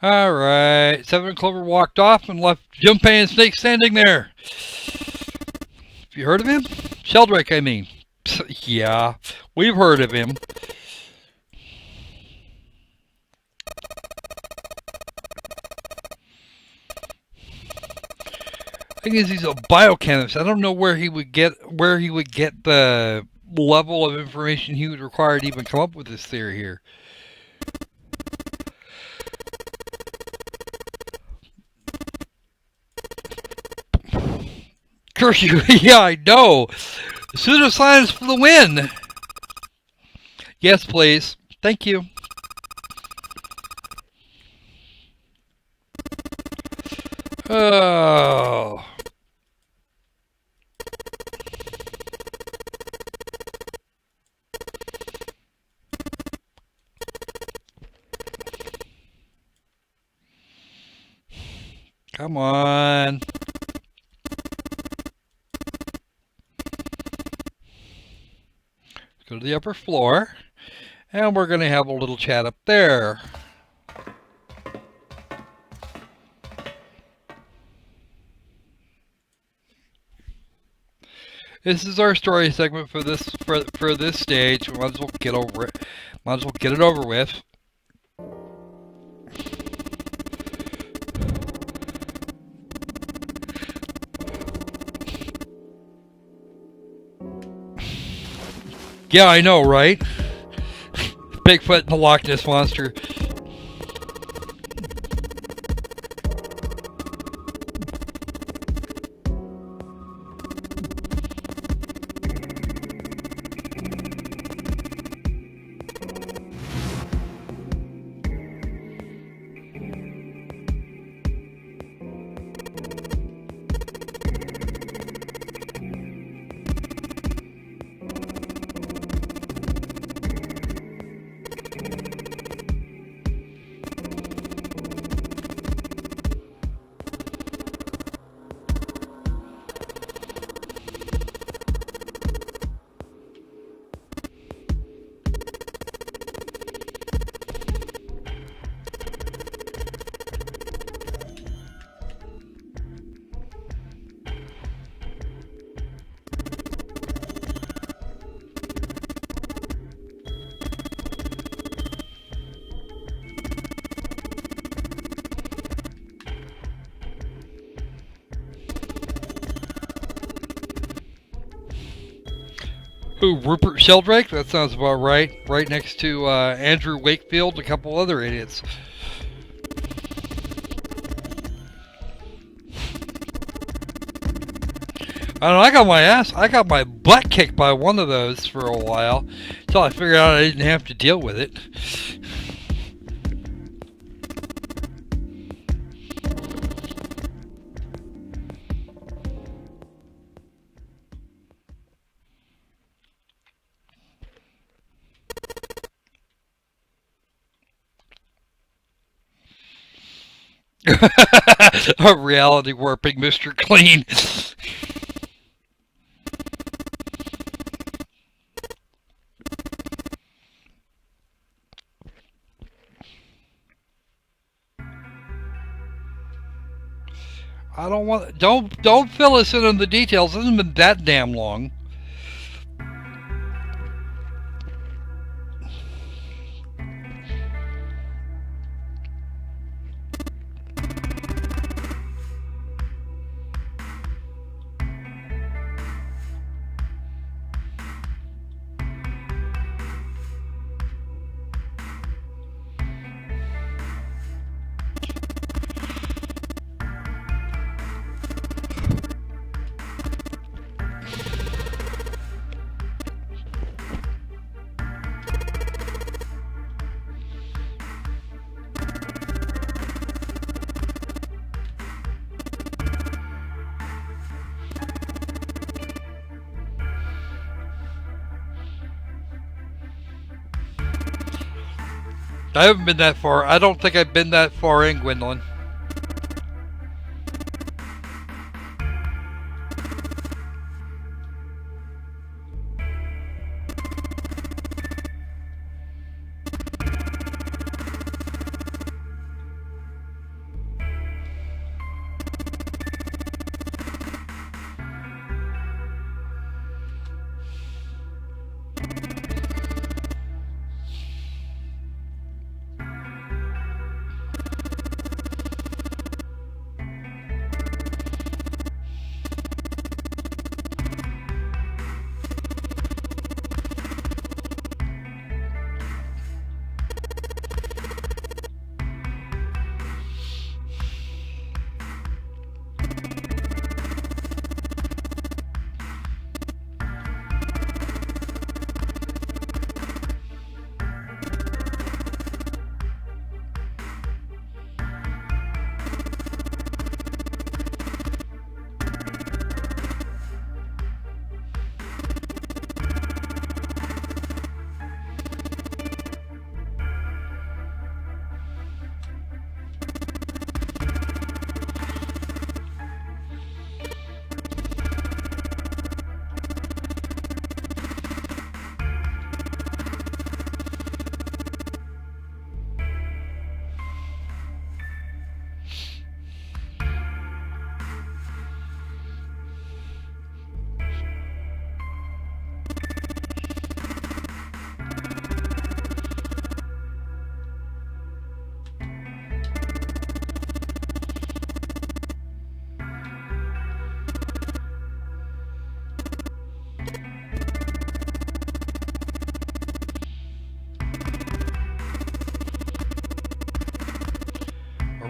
Alright, Seven Clover walked off and left Junpei and Snake standing there. Have you heard of him? Sheldrake, I mean. Yeah, we've heard of him. Thing is, he's a biochemist. I don't know where he would get the level of information he would require to even come up with this theory here. Curse you! Yeah, I know. Pseudoscience for the win. Yes, please. Thank you. Oh. Come on. Let's go to the upper floor. And we're going to have a little chat up there. This is our story segment for this stage. We might as well get over it. Might as well get it over with. Yeah, I know, right? Bigfoot and the Loch Ness Monster. Who, Rupert Sheldrake? That sounds about right. Right next to Andrew Wakefield and a couple other idiots. I don't know, I got my butt kicked by one of those for a while. Until I figured out I didn't have to deal with it. A reality warping Mr. Clean. I don't want. Don't fill us in on the details. It hasn't been that damn long. I haven't been that far. I don't think I've been that far in, Gwendolyn.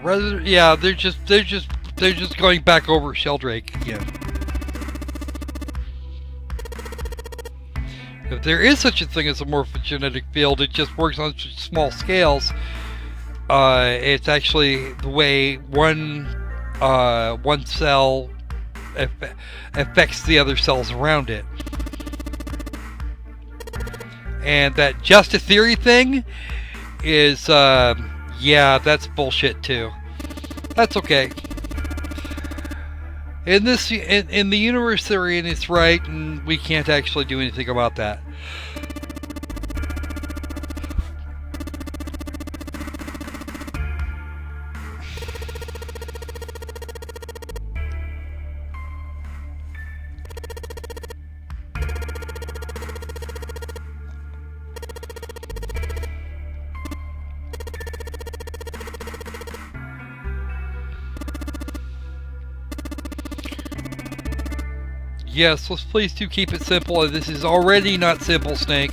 Yeah, they're just going back over Sheldrake again. If there is such a thing as a morphogenetic field, it just works on such small scales. It's actually the way one cell affects the other cells around it. And that just a theory thing is, yeah, that's bullshit too. That's okay. In the universe theory, and it's right, and we can't actually do anything about that. Yes, let's please do keep it simple. This is already not simple, Snake.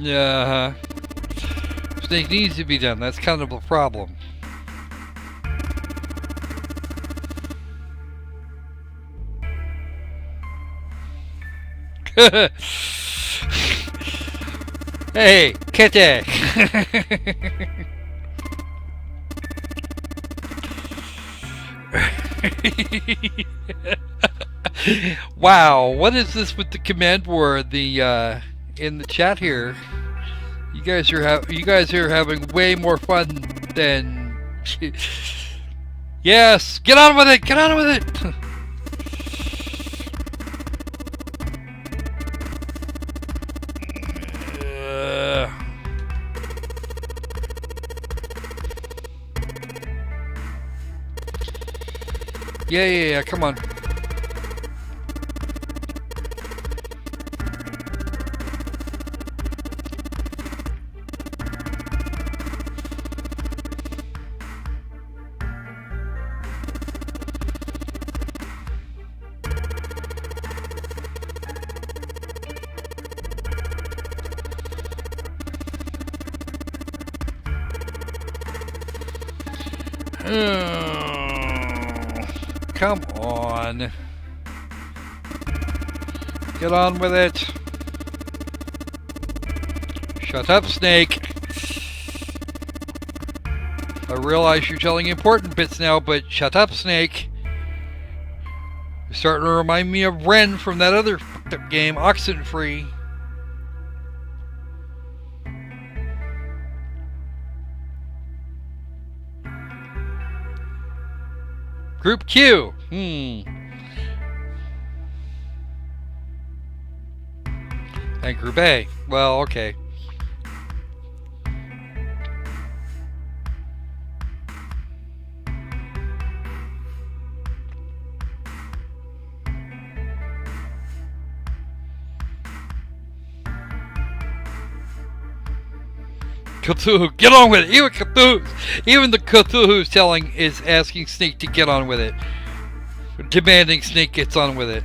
Yeah, Snake needs to be done. That's kind of a problem. Hey, Kete! Wow, what is this with the command word? In the chat here, you guys are having way more fun than. Yes, get on with it. Get on with it. Yeah, come on. Come on. Get on with it. Shut up, Snake. I realize you're telling important bits now, but shut up, Snake. You're starting to remind me of Ren from that other fucked up game, Oxenfree. Group Q. And Group A. Well, okay. Cthulhu, get on with it. Even the Cthulhu's is asking Snake to get on with it, demanding Snake gets on with it.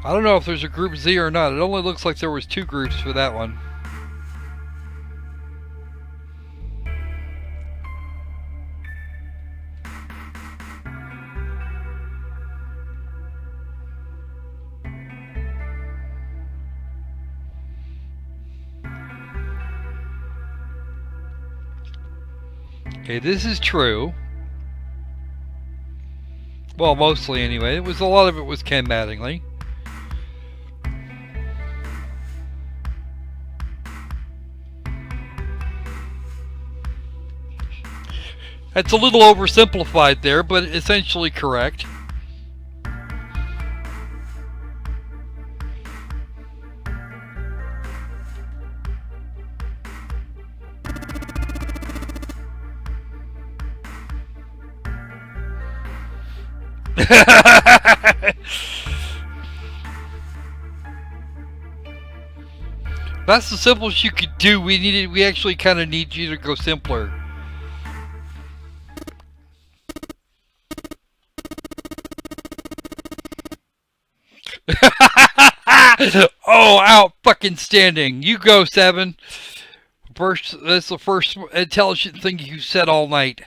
I don't know if there's a Group Z or not. It only looks like there was 2 groups for that one. Okay, this is true. Well, mostly anyway. A lot of it was Ken Mattingly. That's a little oversimplified there, but essentially correct. That's the simplest you could do. We actually kind of need you to go simpler. Oh, out fucking standing. You go, Seven. That's the first intelligent thing you said all night.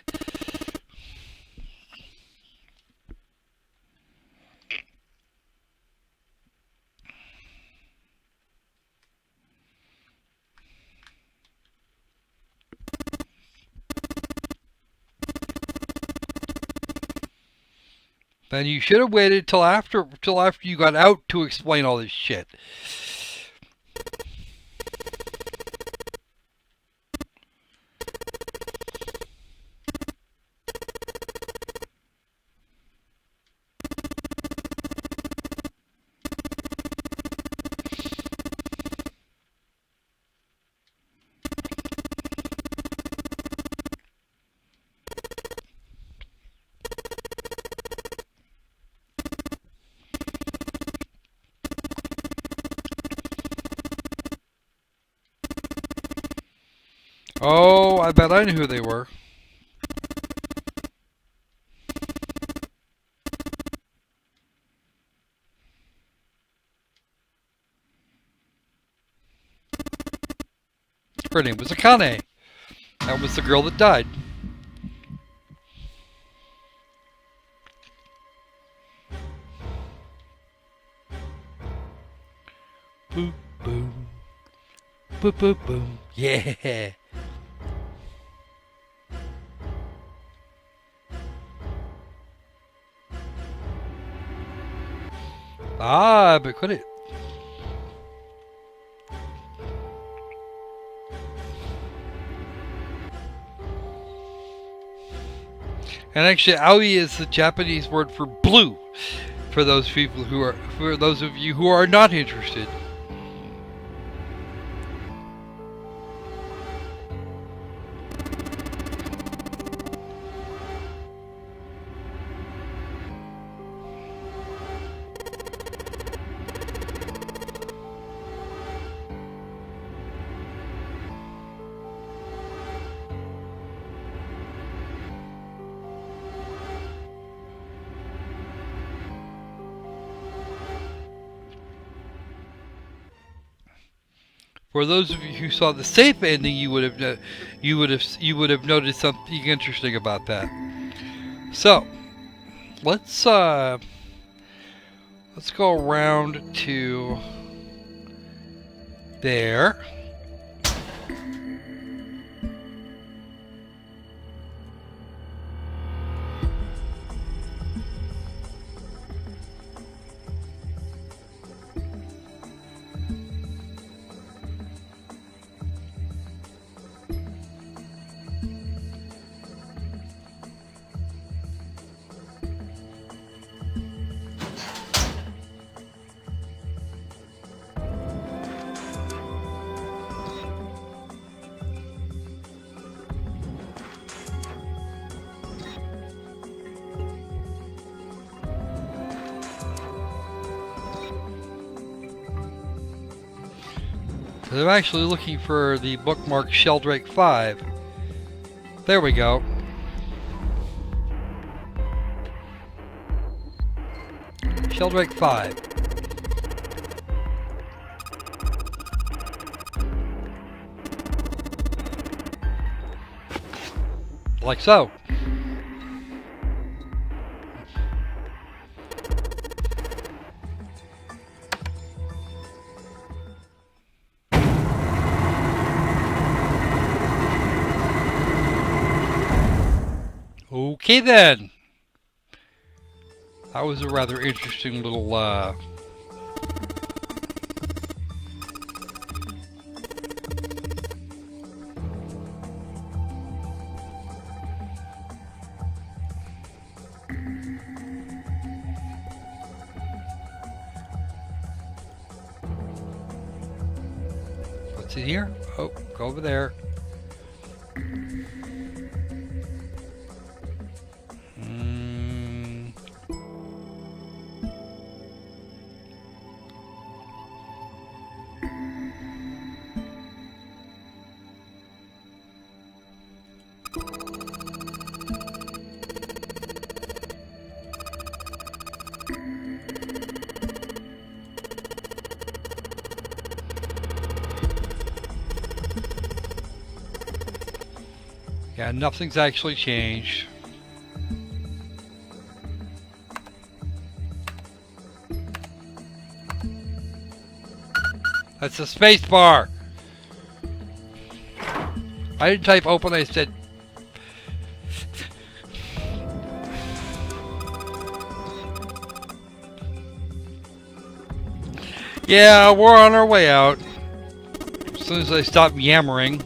Then you should have waited till after you got out to explain all this shit. Oh, I bet I knew who they were. Her name was Akane. That was the girl that died. Boop, boom. Boop, boop, boom. Yeah. Ah, but could it? And actually, aoi is the Japanese word for blue. For those people for those of you who are not interested. For those of you who saw the safe ending, you would have noticed something interesting about that. So, let's go around to there. I'm actually looking for the bookmark Sheldrake 5. There we go. Sheldrake 5. Like so. Okay then. That was a rather interesting little what's in here? Oh, go over there. Yeah, nothing's actually changed. That's the space bar. I didn't type open, I said yeah, we're on our way out. As soon as I stop yammering.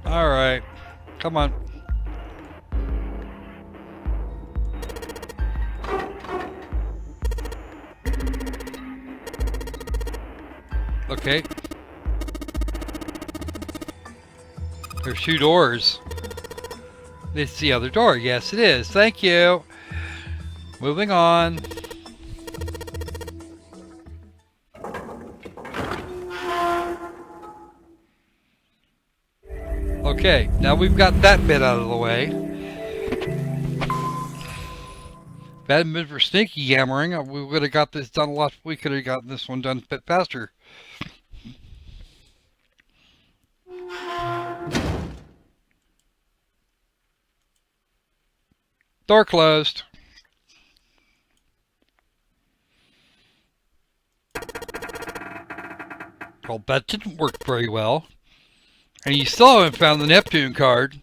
Alright. Come on. Okay. There's 2 doors. It's the other door. Yes, it is. Thank you. Moving on. Okay, now we've got that bit out of the way. If that hadn't been for sneaky yammering, we would have got this done a lot. We could have gotten this one done a bit faster. Door closed. Well, that didn't work very well. And you still haven't found the Neptune card.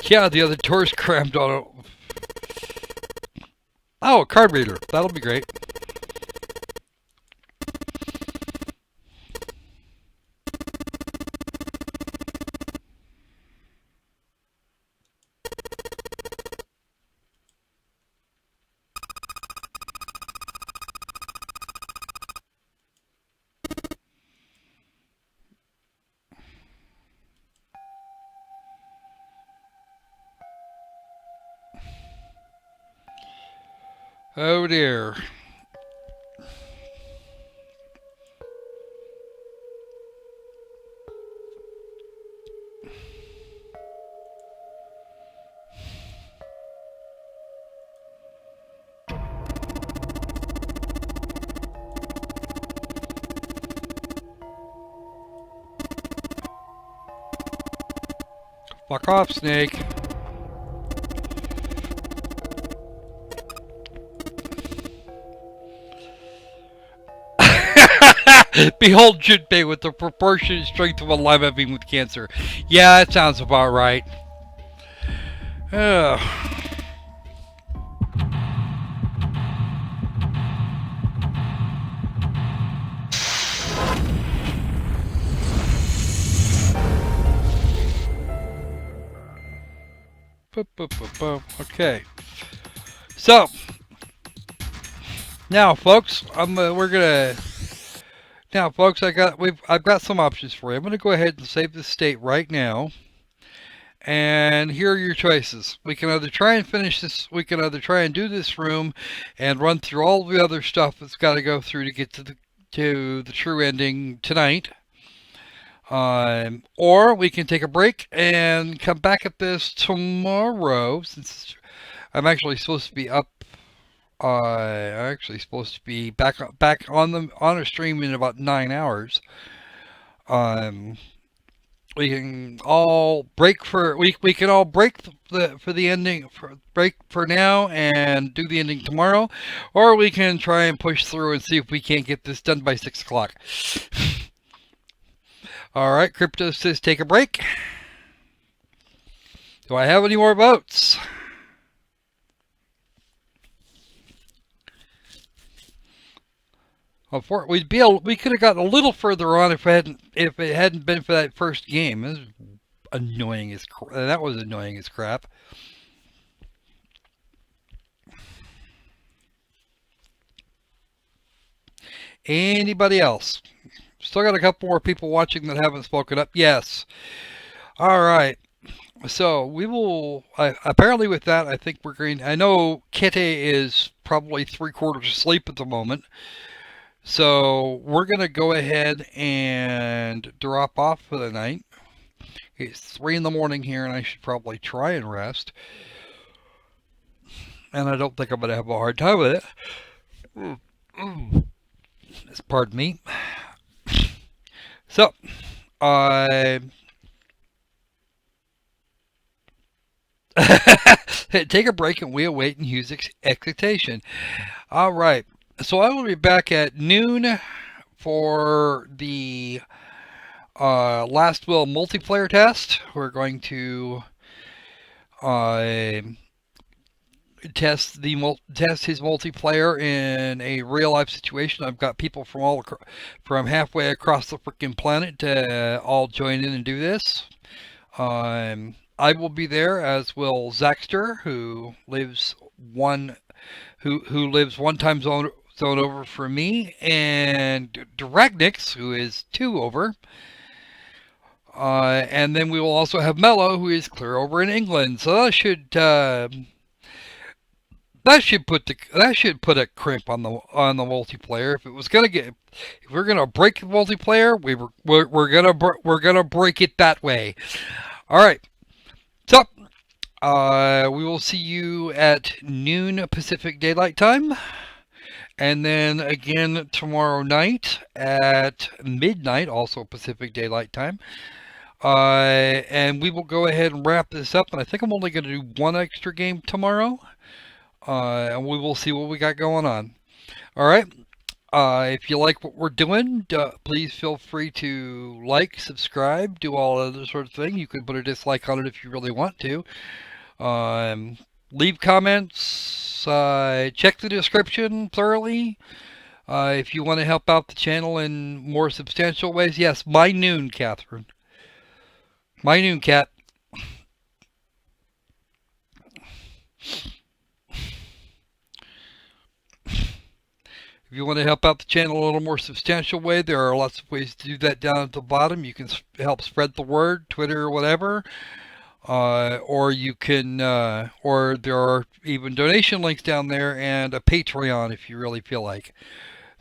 Yeah, the other door's crammed on it. Oh, a card reader. That'll be great. Oh dear. Fuck off, Snake. Behold Junpei with the proportionate strength of a lima bean with cancer. Yeah, that sounds about right. Ugh. Okay. So now, folks, Now, folks, I've got some options for you. I'm going to go ahead and save the state right now. And here are your choices. We can either try and finish this. We can either try and do this room and run through all the other stuff that's got to go through to get to the true ending tonight. Or we can take a break and come back at this tomorrow, since I'm actually supposed to be up. I'm actually supposed to be back on a stream in about 9 hours. we can all break for we can all break for the ending break for now and do the ending tomorrow, or we can try and push through and see if we can't get this done by 6 o'clock. All right, Crypto says take a break. Do I have any more votes? We could have gotten a little further on if it hadn't been for that first game. This is annoying as that was annoying as crap. Anybody else? Still got a couple more people watching that haven't spoken up. Yes. All right. So we will. Apparently, with that, I think we're going. I know Kete is probably 3/4 asleep at the moment. So we're going to go ahead and drop off for the night. It's 3 in the morning here, and I should probably try and rest. And I don't think I'm going to have a hard time with it. Pardon me. So, take a break and we await and use expectation. All right. So I will be back at noon for the Last Will multiplayer test. We're going to test his multiplayer in a real life situation. I've got people from halfway across the freaking planet to all join in and do this. I will be there, as will Zaxter, who lives one time zone over from me, and Dragnix, who is 2 over. And then we will also have Mello, who is clear over in England. So that should put a crimp on the multiplayer. If we're gonna break the multiplayer, we're gonna break it that way. All right. So we will see you at noon Pacific Daylight Time, and then again tomorrow night at midnight, also Pacific Daylight Time. And we will go ahead and wrap this up. And I think I'm only going to do 1 extra game tomorrow. And we will see what we got going on. All right. If you like what we're doing, please feel free to like, subscribe, do all other sort of thing. You can put a dislike on it if you really want to. Leave comments. Check the description thoroughly. If you want to help out the channel in more substantial ways. Yes, my noon, Catherine. My noon, cat. If you want to help out the channel a little more substantial way, there are lots of ways to do that down at the bottom. You can help spread the word, Twitter or whatever. Or you can, or there are even donation links down there and a Patreon if you really feel like.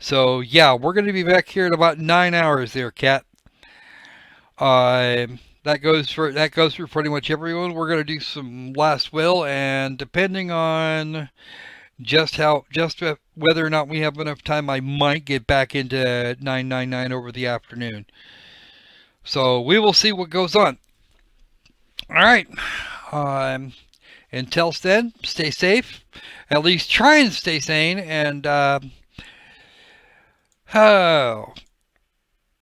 So yeah, we're going to be back here in about 9 hours there, cat. That goes through pretty much everyone. We're going to do some Last Will, and depending on whether or not we have enough time, I might get back into 999 over the afternoon. So we will see what goes on. All right. Until then, stay safe. At least try and stay sane. And